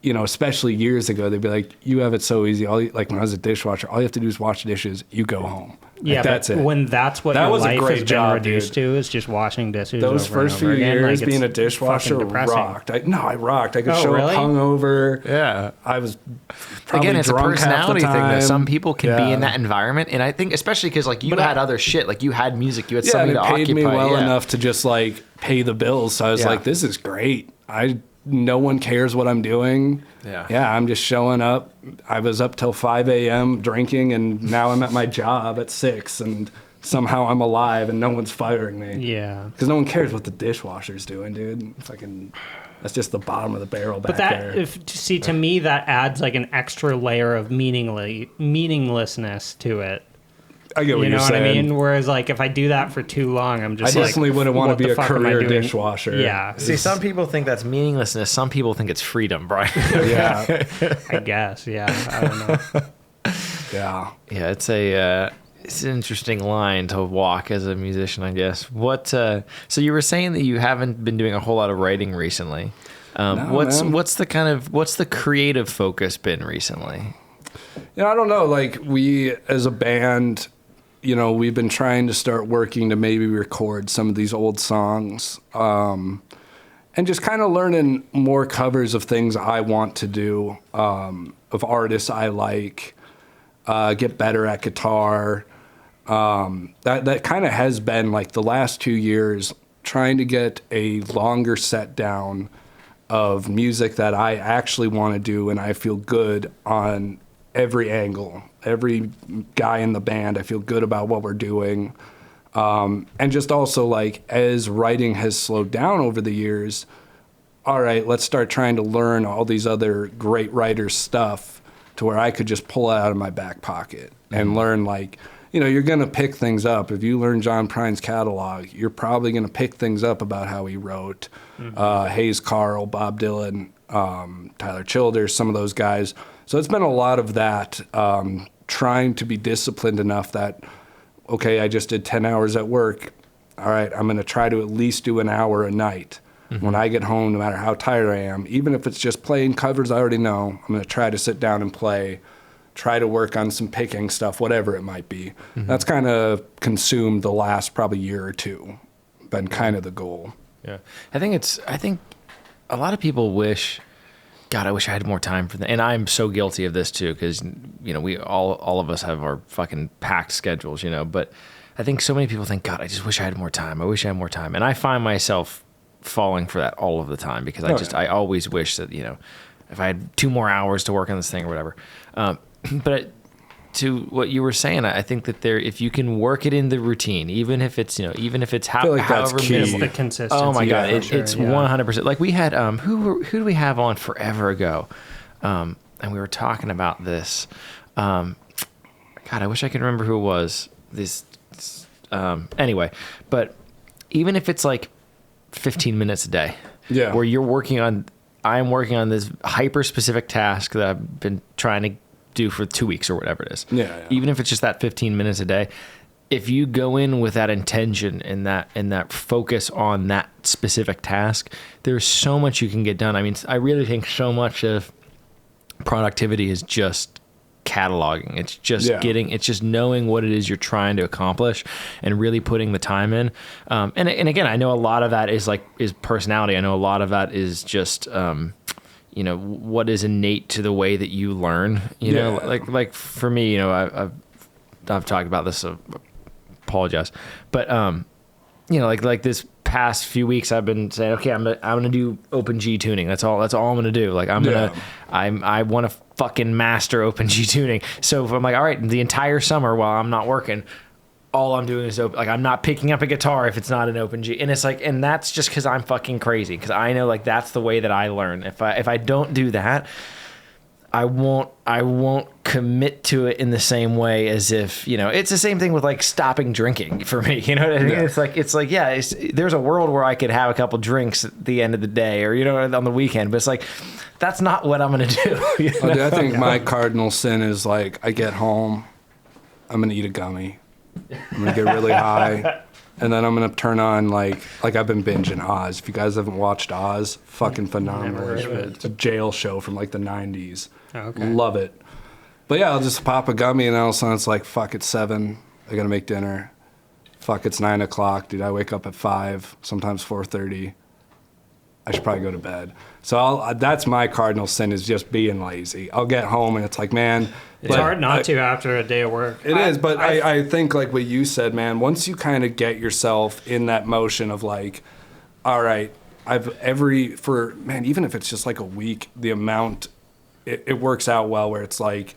especially years ago, they'd be like, you have it so easy. Like when I was a dishwasher, all you have to do is wash dishes. You go home. Yeah, like, that's it. When that's what that your was life a great has job, been reduced to, is just washing dishes. Those over first and over few again. years like, being a dishwasher rocked. I rocked. I could show up hungover. Yeah, I was probably again, it's a drunk personality half the thing. time. Though some people can be in that environment, and I think especially because like you had other shit, like you had music, you had something to occupy. It paid me well enough to just like pay the bills. So I was like, this is great. No one cares what I'm doing. Yeah, I'm just showing up. I was up till 5 a.m. drinking, and now I'm at my job at 6, and somehow I'm alive, and no one's firing me. Yeah. Because no one cares what the dishwasher's doing, dude. That's just the bottom of the barrel back there. To me, that adds like an extra layer of meaninglessness to it. I get what you're saying. You know what I mean? Whereas, like, if I do that for too long, I'm just I definitely wouldn't want to be a career dishwasher. Yeah. See, some people think that's meaninglessness. Some people think it's freedom, Brian. Yeah. I guess. Yeah. I don't know. Yeah. Yeah, it's an interesting line to walk as a musician, I guess. So you were saying that you haven't been doing a whole lot of writing recently. What's the creative focus been recently? I don't know. Like, we as a band, we've been trying to start working to maybe record some of these old songs, and just kind of learning more covers of things I want to do, of artists I like, get better at guitar. That kind of has been like the last 2 years, trying to get a longer set down of music that I actually want to do and I feel good on every angle. Every guy in the band, I feel good about what we're doing. And just also, like, as writing has slowed down over the years, all right, let's start trying to learn all these other great writers' stuff to where I could just pull it out of my back pocket and learn, like, you're going to pick things up. If you learn John Prine's catalog, you're probably going to pick things up about how he wrote. Hayes Carl, Bob Dylan, Tyler Childers, some of those guys. So it's been a lot of that, trying to be disciplined enough that, okay, I just did 10 hours at work. All right, I'm going to try to at least do an hour a night. When I get home, no matter how tired I am, even if it's just playing covers I already know, I'm going to try to sit down and play, try to work on some picking stuff, whatever it might be. That's kind of consumed the last probably year or two, been kind of the goal. Yeah. I think a lot of people wish, God, I wish I had more time for that. And I'm so guilty of this too, because, we all of us have our fucking packed schedules, but I think so many people think, God, I just wish I had more time. I wish I had more time. And I find myself falling for that all of the time because I always wish that, if I had 2 more hours to work on this thing or whatever. But to what you were saying, I think that if you can work it in the routine, even if it's however it's the consistency. Oh my God, it's 100%. Like we had, who do we have on forever ago? And we were talking about this. God, I wish I could remember who it was. Anyway, but even if it's like 15 minutes a day, where I'm working on this hyper specific task that I've been trying to do for 2 weeks or whatever it is. Even if it's just that 15 minutes a day, if you go in with that intention and that focus on that specific task, there's so much you can get done. I mean, I really think so much of productivity is just cataloging. It's just it's just knowing what it is you're trying to accomplish and really putting the time in. And again, I know a lot of that is personality. I know a lot of that is just, what is innate to the way that you learn, know, like for me, I've talked about this, so apologize, but, like this past few weeks I've been saying, okay, I'm gonna do open G tuning. That's all I'm gonna do. Like I want to fucking master open G tuning. So if I'm like, all right, the entire summer while I'm not working, all I'm doing is I'm not picking up a guitar if it's not an open G. And it's like, and that's just because I'm fucking crazy. Because I know that's the way that I learn. If I don't do that, I won't commit to it in the same way as if, it's the same thing with like stopping drinking for me. You know what I mean? Yeah. There's a world where I could have a couple drinks at the end of the day or, on the weekend, but it's like, that's not what I'm going to do. Dude, I think my cardinal sin is like, I get home, I'm going to eat a gummy. I'm going to get really high. And then I'm going to turn on like I've been binging Oz. If you guys haven't watched Oz, fucking phenomenal. It's a jail show from like the 90s. Oh, okay. Love it. But yeah, I'll just pop a gummy and all of a sudden it's like, fuck, it's 7. I got to make dinner. Fuck, it's 9 o'clock. Dude, I wake up at 5, sometimes 4:30. I should probably go to bed. So that's my cardinal sin, is just being lazy. I'll get home and it's like, man. It's hard not to after a day of work. It is, but I think like what you said, man, once you kind of get yourself in that motion of like, all right, even if it's just like a week, the amount, it works out well where it's like,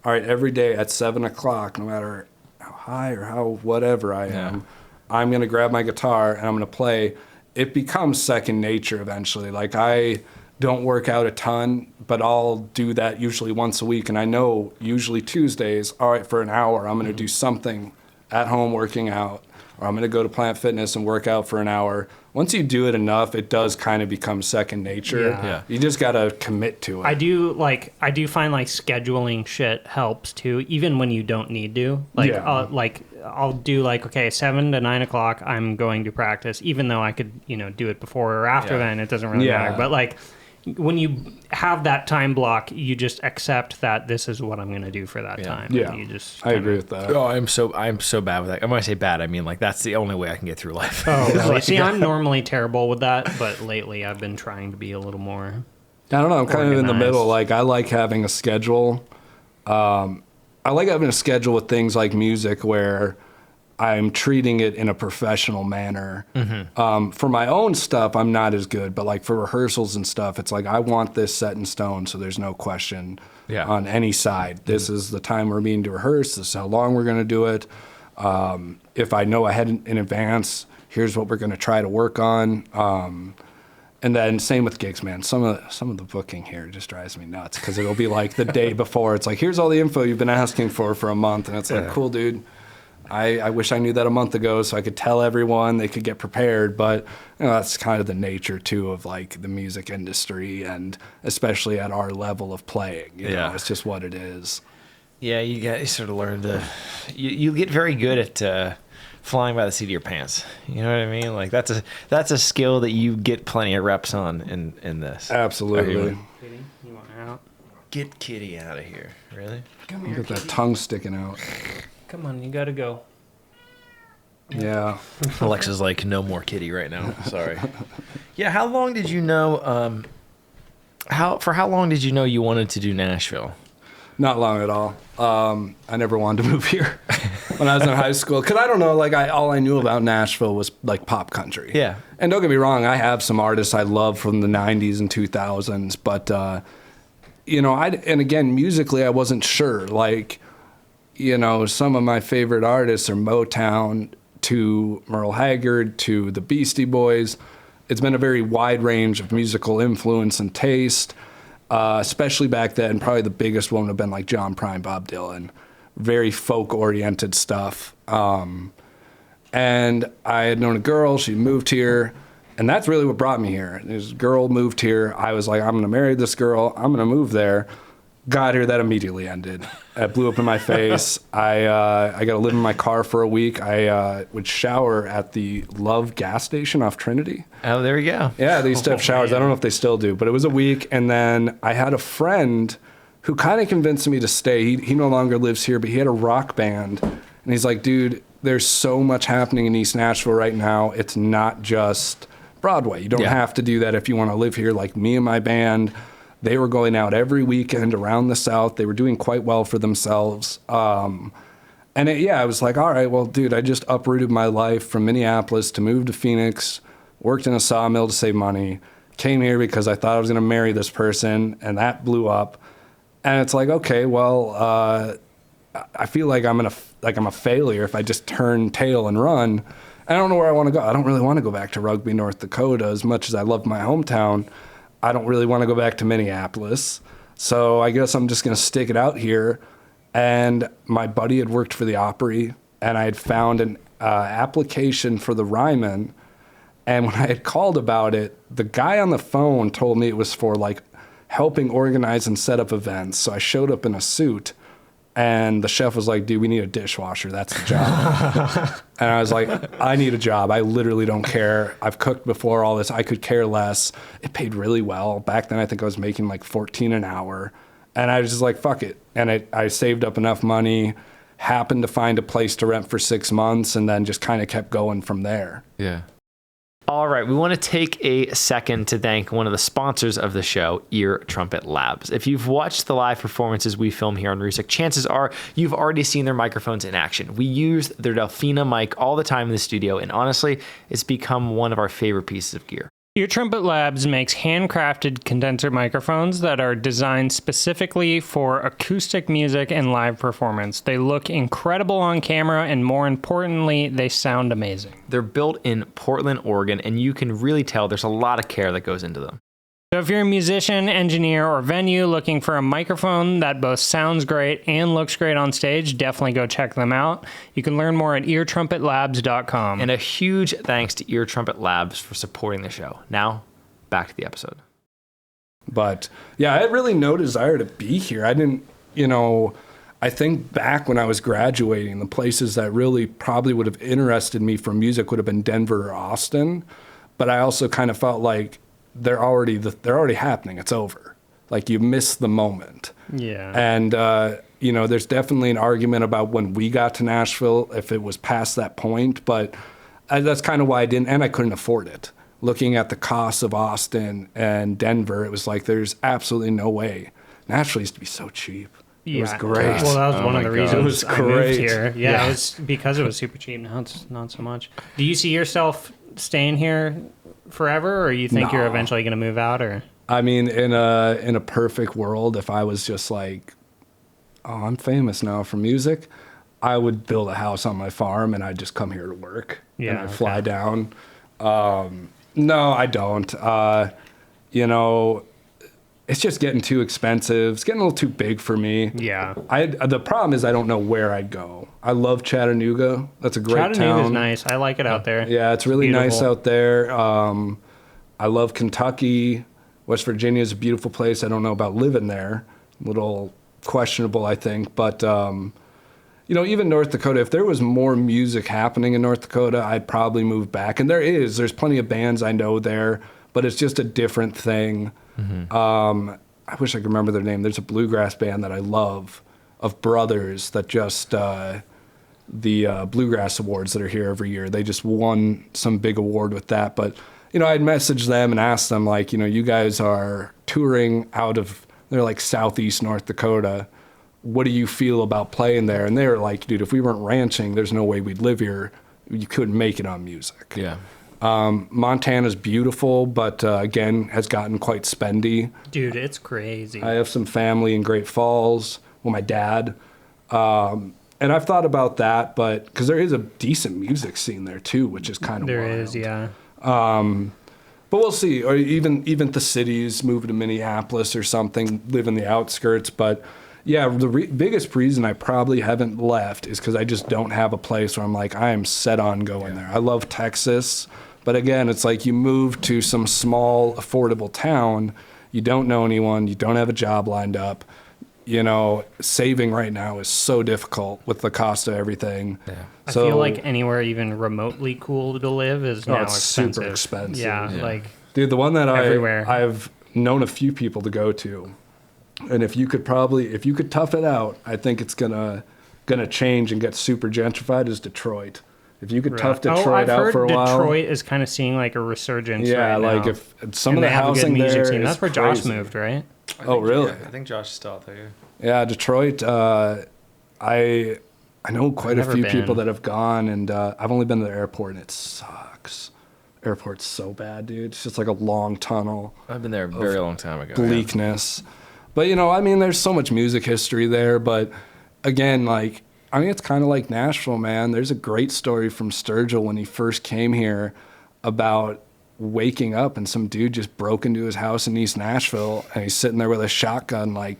all right, every day at 7 o'clock, no matter how high or how whatever I am, I'm going to grab my guitar and I'm going to play. It becomes second nature eventually. Like I don't work out a ton, but I'll do that usually once a week. And I know usually Tuesdays, all right, for an hour, I'm going to do something at home working out, or I'm going to go to Planet Fitness and work out for an hour. Once you do it enough, it does kind of become second nature. Yeah. You just got to commit to it. I do find like scheduling shit helps too, even when you don't need to. I'll do like, okay, 7 to 9 o'clock, I'm going to practice, even though I could, do it before or after then, it doesn't really matter. But like, when you have that time block, you just accept that this is what I'm going to do for that time. Yeah, you just I agree with that. Oh, I'm so bad with that. And when I say bad, I mean like that's the only way I can get through life. Oh, really? See, I'm normally terrible with that, but lately I've been trying to be a little more. I don't know. I'm kind of in the middle. Like I like having a schedule. I like having a schedule with things like music where I'm treating it in a professional manner. Mm-hmm. For my own stuff, I'm not as good, but like for rehearsals and stuff, it's like I want this set in stone, so there's no question on any side. This is the time we're meeting to rehearse. This is how long we're going to do it. If I know ahead in advance, here's what we're going to try to work on. And then same with gigs, man. Some of the booking here just drives me nuts because it'll be like the day before. It's like, here's all the info you've been asking for a month, and it's like, cool, dude. I wish I knew that a month ago so I could tell everyone, they could get prepared. But that's kind of the nature too of like the music industry, and especially at our level of playing. You know, it's just what it is. Yeah, you sort of learn to. You get very good at flying by the seat of your pants. You know what I mean? Like that's a skill that you get plenty of reps on in this. Absolutely. Kitty, you want out? Get Kitty out of here. Really? Come here. Get that tongue sticking out. Come on, you gotta go. Yeah. Alexa's like, no more Kitty right now. Sorry. Yeah. How long did you know? How long did you know you wanted to do Nashville? Not long at all. I never wanted to move here when I was in high school. Because I don't know, like all I knew about Nashville was like pop country. Yeah. And don't get me wrong, I have some artists I love from the 90s and 2000s. But, and again, musically, I wasn't sure. Like, some of my favorite artists are Motown to Merle Haggard to the Beastie Boys. It's been a very wide range of musical influence and taste. Especially back then, probably the biggest one would have been like John Prine, Bob Dylan, very folk-oriented stuff. And I had known a girl, she moved here, and that's really what brought me here. This girl moved here, I was like, I'm gonna marry this girl, I'm gonna move there. Got here, that immediately ended. It blew up in my face. I got to live in my car for a week. I would shower at the Love gas station off Trinity. Oh, there we go. Yeah, they used to have showers. I don't know if they still do, but it was a week. And then I had a friend who kind of convinced me to stay. He no longer lives here, but he had a rock band. And he's like, dude, there's so much happening in East Nashville right now. It's not just Broadway. You don't have to do that if you want to live here. Like me and my band, they were going out every weekend around the South. They were doing quite well for themselves. I was like, all right, well, dude, I just uprooted my life from Minneapolis to move to Phoenix, worked in a sawmill to save money, came here because I thought I was going to marry this person, and that blew up. And it's like, okay, well, I feel like I'm a failure if I just turn tail and run. I don't know where I want to go. I don't really want to go back to Rugby, North Dakota, as much as I love my hometown. I don't really want to go back to Minneapolis. So I guess I'm just going to stick it out here. And my buddy had worked for the Opry, and I had found an application for the Ryman. And when I had called about it, the guy on the phone told me it was for like helping organize and set up events. So I showed up in a suit, and the chef was like, dude, we need a dishwasher. That's the job. And I was like, I need a job. I literally don't care. I've cooked before, all this. I could care less. It paid really well. Back then, I think I was making like $14 an hour. And I was just like, fuck it. And I saved up enough money, happened to find a place to rent for 6 months, and then just kind of kept going from there. Yeah. All right, we want to take a second to thank one of the sponsors of the show, Ear Trumpet Labs. If you've watched the live performances we film here on Roosic, chances are you've already seen their microphones in action. We use their Delfina mic all the time in the studio, and honestly, it's become one of our favorite pieces of gear. Ear Trumpet Labs makes handcrafted condenser microphones that are designed specifically for acoustic music and live performance. They look incredible on camera, and more importantly, they sound amazing. They're built in Portland, Oregon, and you can really tell there's a lot of care that goes into them. So if you're a musician, engineer, or venue looking for a microphone that both sounds great and looks great on stage, definitely go check them out. You can learn more at eartrumpetLabs.com. And a huge thanks to Ear Trumpet Labs for supporting the show. Now, back to the episode. But yeah, I had really no desire to be here. I didn't, I think back when I was graduating, the places that really probably would have interested me for music would have been Denver or Austin. But I also kind of felt like they're already happening. It's over. Like you miss the moment. Yeah. And there's definitely an argument about when we got to Nashville, if it was past that point. But that's kind of why I didn't, and I couldn't afford it. Looking at the costs of Austin and Denver, it was like there's absolutely no way. Nashville used to be so cheap. It was great. Well, that was one of the reasons I moved here. Yeah, Yeah. It was because it was super cheap. Now it's not so much. Do you see yourself staying here forever, or you think you're eventually going to move out? Or I mean, in a perfect world, if I was just like, oh, I'm famous now for music, I would build a house on my farm and I'd just come here to work. Yeah, and I'd fly down. No, I don't. it's just getting too expensive. It's getting a little too big for me. Yeah. The problem is I don't know where I'd go. I love Chattanooga. That's a great town. Chattanooga's nice. I like it out there. Yeah, it's really nice beautiful. out there. I love Kentucky. West Virginia is a beautiful place. I don't know about living there. A little questionable, I think. But, even North Dakota, if there was more music happening in North Dakota, I'd probably move back. And there's plenty of bands I know there, but it's just a different thing. Mm-hmm. I wish I could remember their name. There's a bluegrass band that I love of brothers that just, the Bluegrass Awards that are here every year, they just won some big award with that. But, I'd message them and ask them, like, you guys are touring out of, they're like southeast North Dakota. What do you feel about playing there? And they were like, dude, if we weren't ranching, there's no way we'd live here. You couldn't make it on music. Yeah. Montana's beautiful, but again, has gotten quite spendy. Dude, it's crazy. I have some family in Great Falls. Well, my dad. And I've thought about that, but because there is a decent music scene there too, which is kind of There wild. is, yeah. But we'll see. Or even the cities, move to Minneapolis or something, live in the outskirts. But yeah, the biggest reason I probably haven't left is because I just don't have a place where I'm like, I am set on going there. I love Texas. But again, it's like you move to some small, affordable town. You don't know anyone. You don't have a job lined up. Saving right now is so difficult with the cost of everything. Yeah. I feel like anywhere even remotely cool to live is now expensive. Super expensive. Yeah, like dude, the one that everywhere. I've known a few people to go to, and if you could tough it out, I think it's gonna change and get super gentrified. Is Detroit? If you could tough Detroit out for a while. Detroit is kind of seeing like a resurgence. Yeah, right like now. if some of the housing there is That's where crazy. Josh moved, right? Oh, really? Yeah, I think Josh is still out there. Yeah, Detroit. I know quite a few people that have gone, and I've only been to the airport, and it sucks. Airport's so bad, dude. It's just like a long tunnel. I've been there a very long time ago. Bleakness. Yeah. But, there's so much music history there. But, again, it's kind of like Nashville, man. There's a great story from Sturgill when he first came here about waking up and some dude just broke into his house in East Nashville, and he's sitting there with a shotgun like,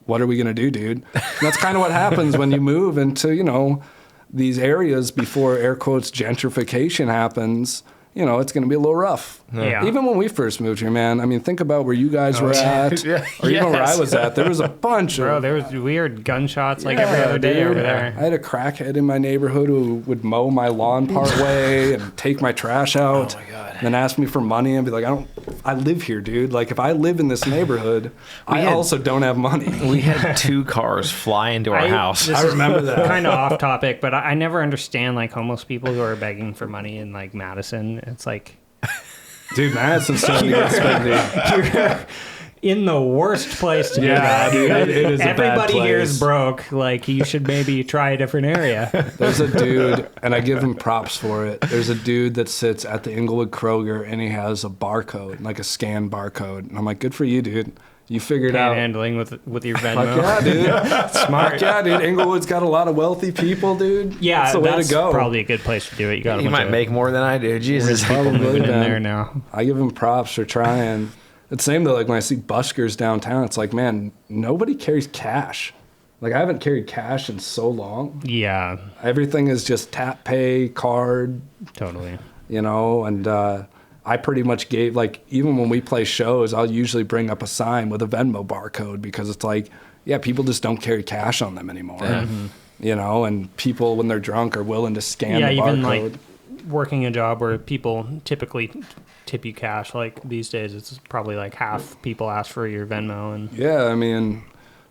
what are we going to do, dude? And that's kind of what happens when you move into, these areas before air quotes gentrification happens. It's going to be a little rough. Yeah. Even when we first moved here, man. Think about where you guys were at, yeah. or even where I was at. There was a bunch of... Bro, there was weird gunshots like every other day over there. I had a crackhead in my neighborhood who would mow my lawn part way and take my trash out. Oh, my God. And then ask me for money and be like, I live here, dude. Like, if I live in this neighborhood, I also don't have money. We had 2 cars fly into our house. This I remember that. Kind of off topic, but I never understand like homeless people who are begging for money in like Madison. It's like, dude, Madison's starting to get spendy. you're in the worst place to do that. Dude, it is a bad Everybody here is place. broke. Like, you should maybe try a different area. There's a dude, and I give him props for it. There's a dude that sits at the Inglewood Kroger, and he has a barcode, like a scan barcode. And I'm like, good for you, dude. You figured out. Handling with your Fuck Venmo. yeah, dude. Smart. Fuck yeah, dude. Inglewood's got a lot of wealthy people, dude. Yeah, that's the way to go. Probably a good place to do it. You got You might make more than I do. Jesus. people moving in man. there now. I give him props for trying. It's the same though, like when I see buskers downtown, it's like, man, nobody carries cash. Like, I haven't carried cash in so long. Yeah, Everything is just tap pay, card, totally. and I pretty much gave, like, even when we play shows, I'll usually bring up a sign with a Venmo barcode because it's like, yeah, people just don't carry cash on them anymore. Yeah. And people, when they're drunk, are willing to scan the even barcode. like working a job where people typically tip you cash, like these days it's probably like half people ask for your Venmo. And Yeah,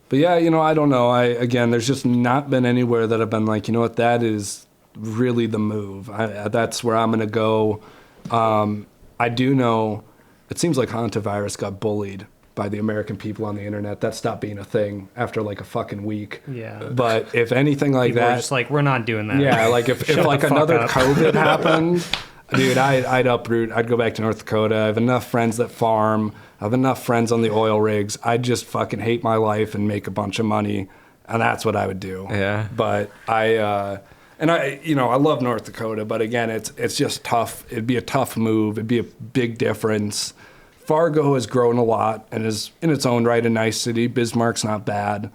but yeah, I don't know. There's just not been anywhere that I've been like, you know what, that is really the move. That's where I'm going to go. I do know it seems like Hantavirus got bullied by the American people on the internet. That stopped being a thing after like a fucking week. Yeah. But if anything like people are that, just like, we're not doing that. yeah, like if Shut like the fuck another up. COVID happened, dude, I'd uproot. I'd go back to North Dakota. I have enough friends that farm. I have enough friends on the oil rigs. I'd just fucking hate my life and make a bunch of money, and that's what I would do. Yeah. But I love North Dakota, but again, it's just tough. It'd be a tough move. It'd be a big difference. Fargo has grown a lot and is in its own right a nice city. Bismarck's not bad.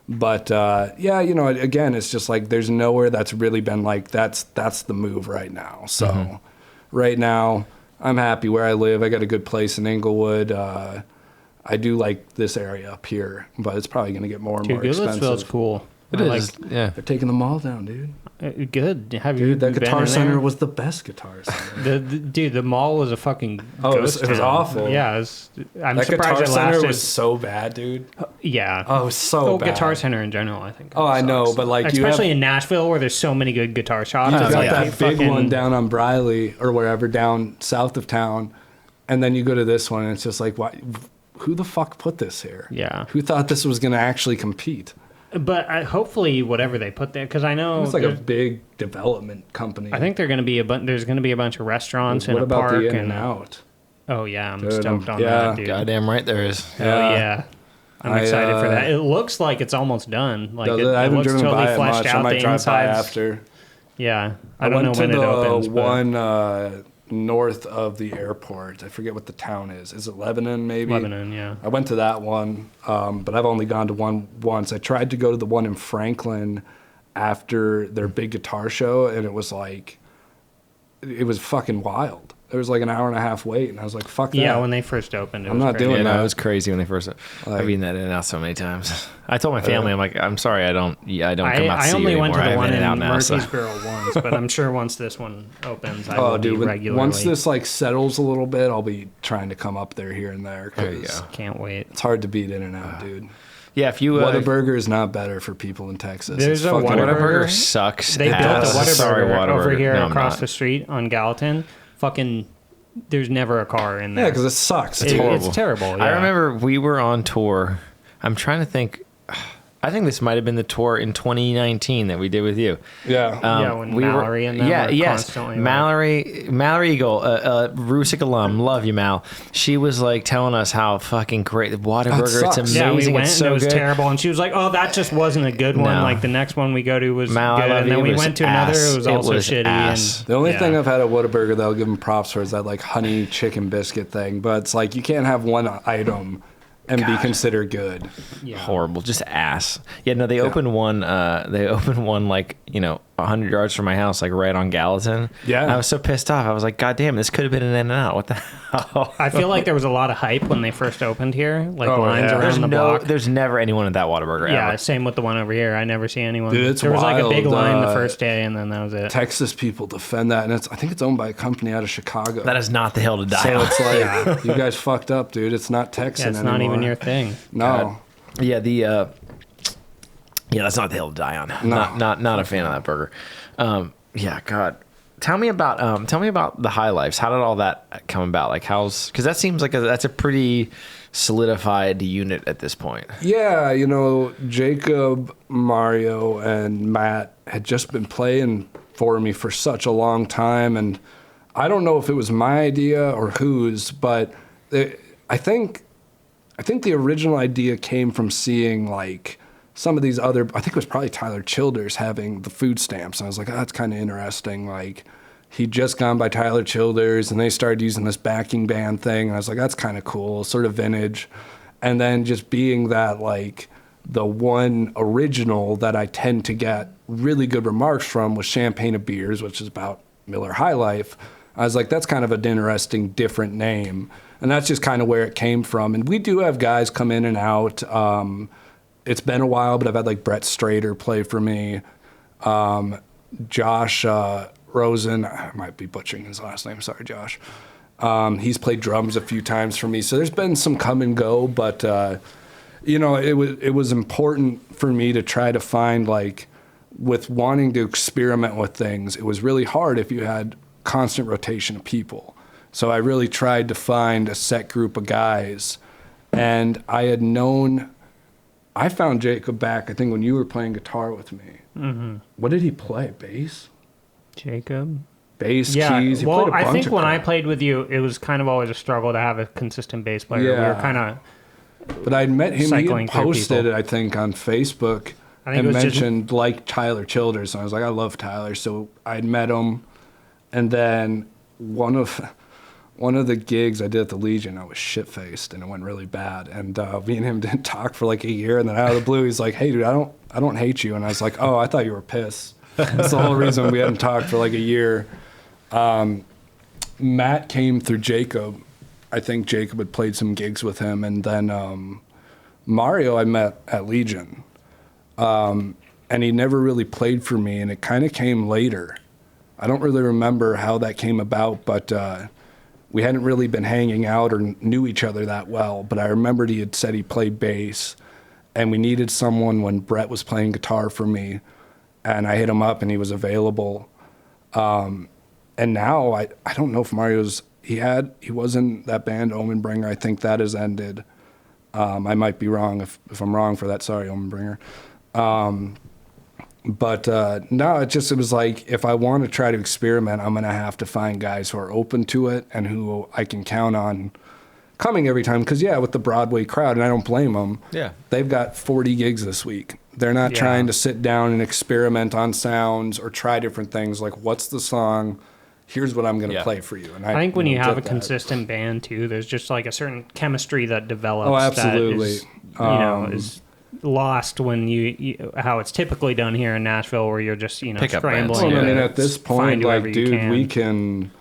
But yeah, you know, again, it's just like there's nowhere that's really been like that's the move right now. So right now, I'm happy where I live. I got a good place in Inglewood. I do like this area up here, but it's probably going to get more and more expensive. Goodlettsville's cool. It is. Yeah. They're taking the mall down, dude. Good. Dude, that Guitar Center was the best Guitar Center. Dude, the mall was a fucking it was awful. Yeah, I'm that surprised Guitar it Center lasted. was so bad, dude. Yeah. Oh, it was so bad. Guitar Center in general, I think. Oh, I know, but like especially in Nashville where there's so many good guitar shops. You It's got like that big one down on Briley or wherever down south of town, and then you go to this one and it's just like, why? Who the fuck put this here? Yeah. Who thought this was going to actually compete? But hopefully, whatever they put there, because I know it's like a big development company. I think they're going to be there's going to be a bunch of restaurants and what a about park the In-N-Out? Oh yeah, I'm Dude, stoked on yeah. that, dude. Goddamn right there is. Oh yeah. I'm excited for that. It looks like it's almost done. Like I haven't looks driven totally by it fleshed much. out. I might The drive by insides. after. Yeah, I don't know went when to it opens. the but- one north of the airport. I forget what the town is. Is it Lebanon, maybe? Lebanon, yeah. I went to that one, but I've only gone to one once. I tried to go to the one in Franklin after their big guitar show, and it was like, it was fucking wild. There was like an hour and a half wait, and I was like, fuck that. Yeah, when they first opened, it I'm was not crazy. doing Yeah, that. no, it was crazy when they first. I've eaten that in and out so many times. I told my family, I'm like, I'm sorry, I don't come out to I see only you went to anymore. the one I have in In-N-Out now, so. Murfreesboro once, but I'm sure once this one opens, I will be regularly. Once this like settles a little bit, I'll be trying to come up there here and there. There you go. Can't wait. It's hard to beat In-N-Out, dude. Yeah, if you Whataburger is not better for people in Texas. There's a Whataburger sucks. They built a Sorry, Whataburger over here No, I'm across not. the street on Gallatin. Fucking, there's never a car in there. Yeah, because it sucks. It's horrible. It's terrible. Yeah. I remember we were on tour. I'm trying to think. I think this might have been the tour in 2019 that we did with you. Yeah. When Mallory and them were constantly Mallory Eagle, Roosic alum, love you, Mal. She was like telling us how fucking great the Whataburger. It's amazing. Yeah, we went it's so and it was good. terrible, and she was like, "Oh, that just wasn't a good one. No. Like the next one we go to was Mal, I good, love and then you. we It was went to another. ass. It was It also was shitty." ass. And The only thing I've had at Whataburger that I'll give them props for is that like honey chicken biscuit thing. But it's like you can't have one item and be considered good. Horrible, just ass. Yeah, no, they opened one. They opened one like 100 yards from my house, like right on Gallatin. Yeah, and I was so pissed off. I was like, God damn, this could have been an In-N-Out. What the hell? I feel like there was a lot of hype when they first opened here, like lines around the block. There's never anyone at that Whataburger. Yeah, ever. same with the one over here. I never see anyone. Dude, it's there was like a big wild. line the first day, and then that was it. Texas people defend that, and I think it's owned by a company out of Chicago. That is not the hill to die so on. it's like you guys fucked up, dude. It's not Texan It's anymore. not even your thing. No. Yeah, that's not the hill to die on. No. Not a fan of that burger. Yeah, God. Tell me about the High Lifes. How did all that come about? Like, because that seems like that's a pretty solidified unit at this point. Yeah, Jacob, Mario, and Matt had just been playing for me for such a long time, and I don't know if it was my idea or whose, but I think the original idea came from seeing like some of these other, I think it was probably Tyler Childers having the food stamps. And I was like, that's kind of interesting. Like he'd just gone by Tyler Childers and they started using this backing band thing. And I was like, that's kind of cool, sort of vintage. And then just being that like the one original that I tend to get really good remarks from was Champagne of Beers, which is about Miller High Life. I was like, that's kind of an interesting, different name. And that's just kind of where it came from. And we do have guys come in and out. It's been a while, but I've had like Brett Strader play for me. Josh Rosen, I might be butchering his last name. Sorry, Josh. He's played drums a few times for me. So there's been some come and go, but it was important for me to try to find like with wanting to experiment with things. It was really hard if you had constant rotation of people. So I really tried to find a set group of guys. And I found Jacob back, I think, when you were playing guitar with me. Mm-hmm. What did he play? Bass? Jacob? Bass, keys? He played a bunch I think of when crap. I played with you, it was kind of always a struggle to have a consistent bass player. Yeah. We were kind of... But I'd met him, he cycling had through posted people. it, I think, on Facebook I think and it was mentioned like Tyler Childers. And I was like, I love Tyler. So I'd met him. And then one of one of the gigs I did at the Legion, I was shit-faced and it went really bad. And me and him didn't talk for like a year. And then out of the blue, he's like, "Hey, dude, I don't hate you." And I was like, "Oh, I thought you were pissed." That's the whole reason we hadn't talked for like a year. Matt came through Jacob. I think Jacob had played some gigs with him. And then Mario I met at Legion. And he never really played for me. And it kind of came later. I don't really remember how that came about, but we hadn't really been hanging out or knew each other that well. But I remembered he had said he played bass. And we needed someone when Brett was playing guitar for me. And I hit him up and he was available. And now I don't know if Mario's, he was in that band Omenbringer. I think that has ended. I might be wrong. If I'm wrong for that, sorry, Omenbringer. But no, it was like, if I want to try to experiment, I'm going to have to find guys who are open to it and who I can count on coming every time. Because, yeah, with the Broadway crowd, and I don't blame them, they've got 40 gigs this week. They're not trying to sit down and experiment on sounds or try different things. Like, what's the song? Here's what I'm going to play for you. And I think when you have a consistent band, too, there's just like a certain chemistry that develops. Oh, absolutely. That is lost when you how it's typically done here in Nashville, where you're just scrambling. Well, I mean, at this point, like, dude, we can.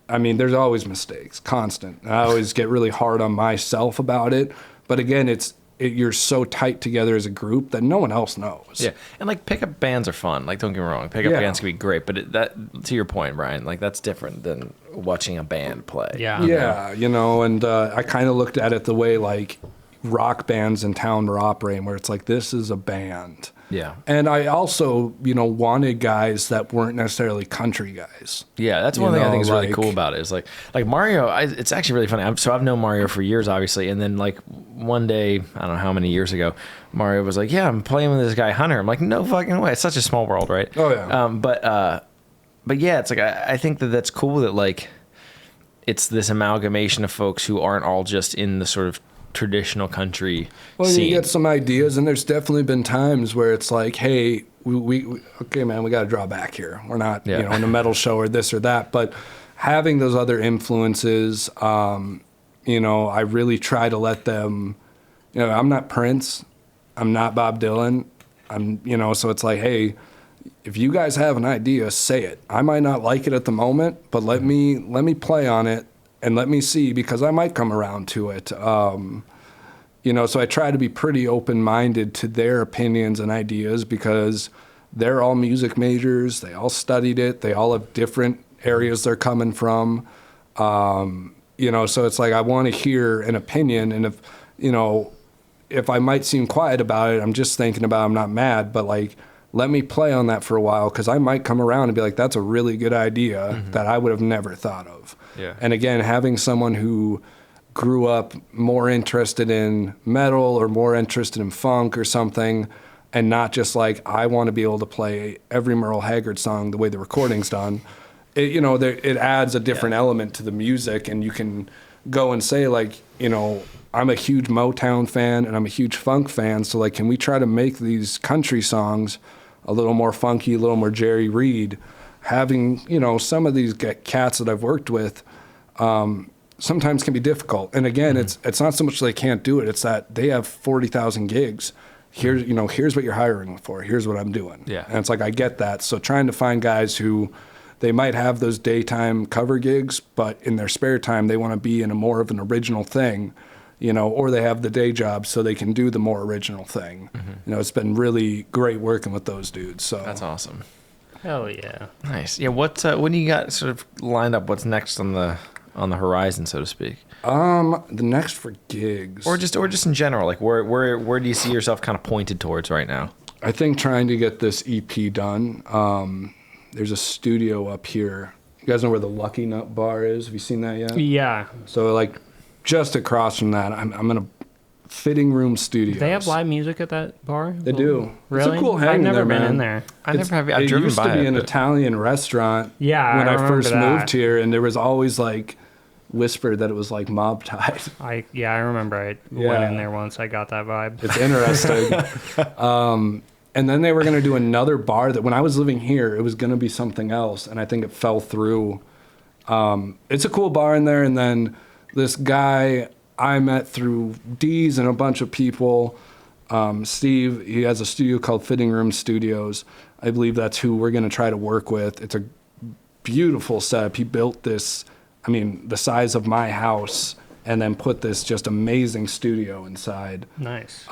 I mean, there's always mistakes, constant. I always get really hard on myself about it, but again, you're so tight together as a group that no one else knows. Yeah, and like pickup bands are fun. Like, don't get me wrong, pickup bands can be great, but that, to your point, Brian, like that's different than watching a band play. Yeah, and I kind of looked at it the way like rock bands in town were operating, where it's like, this is a band. Yeah. And I also, wanted guys that weren't necessarily country guys. Yeah, that's one thing I think is really cool about it. Is like Mario, it's actually really funny. So I've known Mario for years, obviously. And then like one day, I don't know how many years ago, Mario was like, "Yeah, I'm playing with this guy, Hunter." I'm like, "No fucking way." It's such a small world, right? Oh, yeah. But yeah, it's like, I think that's cool that like, it's this amalgamation of folks who aren't all just in the sort of traditional country scene. You get some ideas, and there's definitely been times where it's like, hey, we okay, man, we got to draw back here. We're not, in a metal show or this or that. But having those other influences, I really try to let them, I'm not Prince, I'm not Bob Dylan, so it's like, hey, if you guys have an idea, say it. I might not like it at the moment, but let me play on it. And let me see, because I might come around to it. So I try to be pretty open-minded to their opinions and ideas, because they're all music majors. They all studied it. They all have different areas they're coming from. So it's like, I want to hear an opinion. And if I might seem quiet about it, I'm just thinking about it, I'm not mad, but like, let me play on that for a while, because I might come around and be like, that's a really good idea that I would have never thought of. Yeah. And again, having someone who grew up more interested in metal or more interested in funk or something, and not just like, I want to be able to play every Merle Haggard song the way the recording's done, it adds a different element to the music. And you can go and say like, I'm a huge Motown fan and I'm a huge funk fan, so like, can we try to make these country songs a little more funky, a little more Jerry Reed? Having, some of these cats that I've worked with sometimes can be difficult. And again, it's not so much they can't do it, it's that they have 40,000 gigs. Here's what you're hiring for. Here's what I'm doing. Yeah. And it's like, I get that. So trying to find guys who, they might have those daytime cover gigs, but in their spare time, they want to be in a more of an original thing, or they have the day job so they can do the more original thing. It's been really great working with those dudes. So that's awesome. Hell yeah. Nice. Yeah. What do you got sort of lined up? What's next on the horizon, so to speak? The next for gigs, or just in general, like where do you see yourself kind of pointed towards right now? I think trying to get this EP done. There's a studio up here. You guys know where the Lucky Nut Bar is? Have you seen that yet? Yeah. So like, just across from that, I'm in a Fitting Room Studios. They have live music at that bar? They do. Really? It's a cool hang I've never there, been man. in there. I've driven by it. It used to be an Italian restaurant. Yeah, when I first remember moved here, and there was always like whispered that it was like mob tied. I remember I went in there once. I got that vibe. It's interesting. And then they were going to do another bar that when I was living here, it was going to be something else, and I think it fell through. It's a cool bar in there. And then this guy I met through D's and a bunch of people, Steve, he has a studio called Fitting Room Studios. I believe that's who we're going to try to work with. It's a beautiful setup. He built this, I mean, the size of my house, and then put this just amazing studio inside. Nice.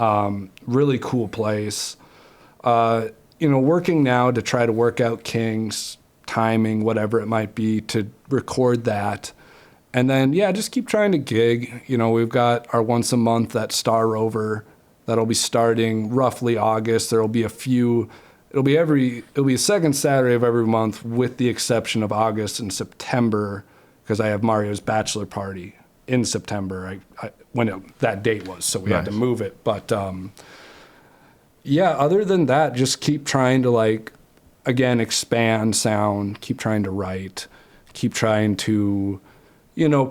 Really cool place. Working now to try to work out King's timing, whatever it might be, to record that. And then, just keep trying to gig. We've got our once a month at Star Rover that'll be starting roughly August. There'll be a few. It'll be a second Saturday of every month, with the exception of August and September, because I have Mario's bachelor party in September. That date was, so we had to move it. But other than that, just keep trying to expand sound. Keep trying to write. Keep trying to,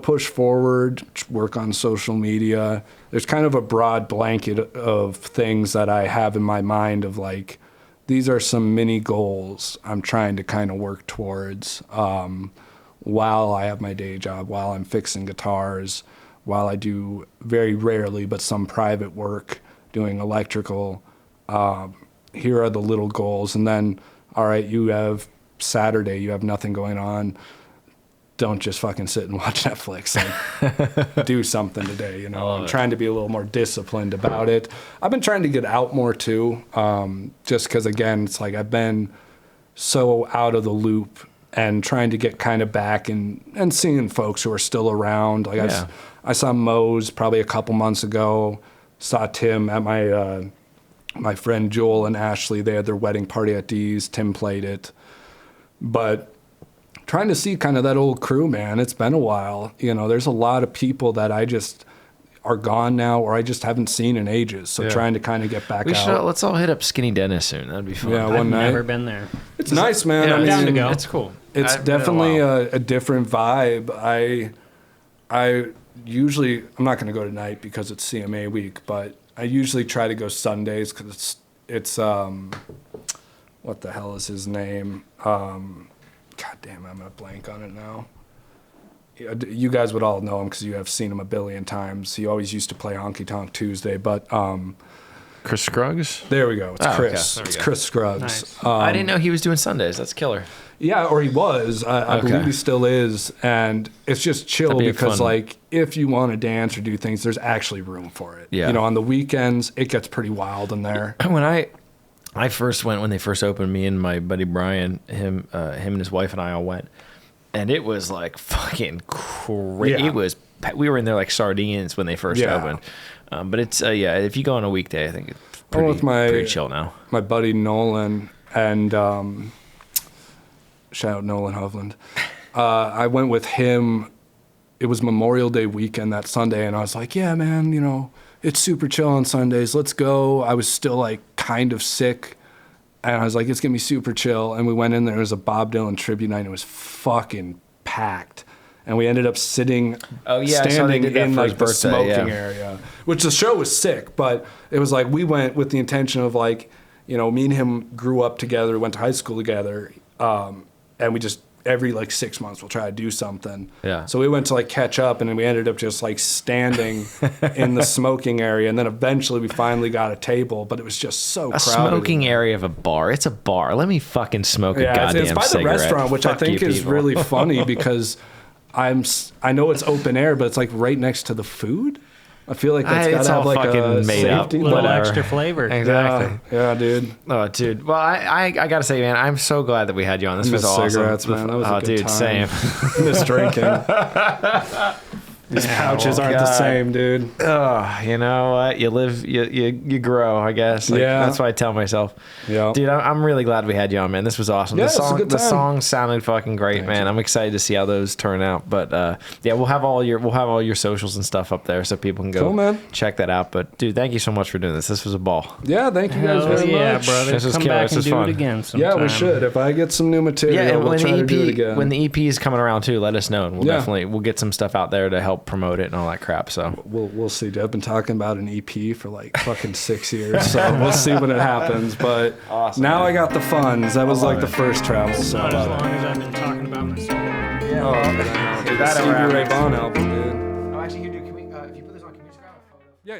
push forward. Work on social media. There's kind of a broad blanket of things that I have in my mind of these are some mini goals I'm trying to kind of work towards while I have my day job, while I'm fixing guitars, while I do very rarely, but some private work doing electrical. Here are the little goals. And then, all right, you have Saturday, you have nothing going on. Don't just fucking sit and watch Netflix and do something today. I'm trying to be a little more disciplined about it. I've been trying to get out more too, just because, again, it's I've been so out of the loop, and trying to get kind of back and seeing folks who are still around. I saw Mose probably a couple months ago, saw Tim at my friend Joel and Ashley. They had their wedding party at D's. Tim played it. But trying to see kind of that old crew, man. It's been a while. There's a lot of people that I just are gone now, or I just haven't seen in ages. So trying to kind of get back out. Let's all hit up Skinny Dennis soon. That'd be fun. Yeah, I've never been there. It's nice, man. Yeah, down to go. It's cool. It's definitely a different vibe. I usually, I'm not going to go tonight because it's CMA week, but I usually try to go Sundays because it's what the hell is his name? God damn, I'm going to blank on it now. You guys would all know him because you have seen him a billion times. He always used to play Honky Tonk Tuesday, but Chris Scruggs? There we go. It's Chris. Okay. It's Chris Scruggs. Nice. I didn't know he was doing Sundays. That's killer. Yeah, or he was. I believe he still is. And it's just chill because, if you want to dance or do things, there's actually room for it. Yeah. On the weekends, it gets pretty wild in there. When I first went, when they first opened, me and my buddy Brian, him and his wife and I all went, and it was fucking crazy. Yeah. It was, we were in there like sardines when they first opened. But it's if you go on a weekday, I think it's pretty chill now. My buddy Nolan and shout out Nolan Hovland. I went with him. It was Memorial Day weekend that Sunday, and I was like, yeah, man, it's super chill on Sundays. Let's go. I was still kind of sick. And I was like, it's going to be super chill. And we went in there. It was a Bob Dylan tribute night. And it was fucking packed. And we ended up standing in the smoking area, which the show was sick. But it was we went with the intention of me and him grew up together, went to high school together. And we just, every 6 months we'll try to do something. Yeah. So we went to catch up, and then we ended up just standing in the smoking area, and then eventually we finally got a table, but it was just so crowded. A smoking area of a bar. It's a bar. Let me fucking smoke a goddamn it's by cigarette. the restaurant, which I think is really funny because I know it's open air, but it's right next to the food. I feel like that's got to have a made up. safety. Little extra flavor. Exactly. Yeah, dude. Oh, dude. Well, I got to say, man, I'm so glad that we had you on. This was awesome. Cigarettes, man. That was a good time. Same. Miss drinking. These pouches aren't the same, dude. Oh, you know what? You live, you grow, I guess. That's what I tell myself. Yeah. Dude, I'm really glad we had you on, man. This was awesome. Yeah, the song sounded fucking great, man. I'm excited to see how those turn out. But we'll have all your socials and stuff up there so people can go check that out. But dude, thank you so much for doing this. This was a ball. Yeah, thank you guys very much. Yeah, brother. This was Come killer. back This and was do fun. it again sometime. Yeah, we should. If I get some new material, we'll try to do it again. When the EP is coming around too, let us know, and we'll get some stuff out there to help promote it and all that crap. So we'll see. I've been talking about an EP for fucking 6 years, so we'll see when it happens. But now I got the funds. That was the first travel. Not as long as I've been talking about my song. yeah. Oh, Well, man. if that ever Stevie Ray happens. Vaughan album, dude. Oh, actually, here, dude. Can we? If you put this on, can we just grab a photo? Yeah.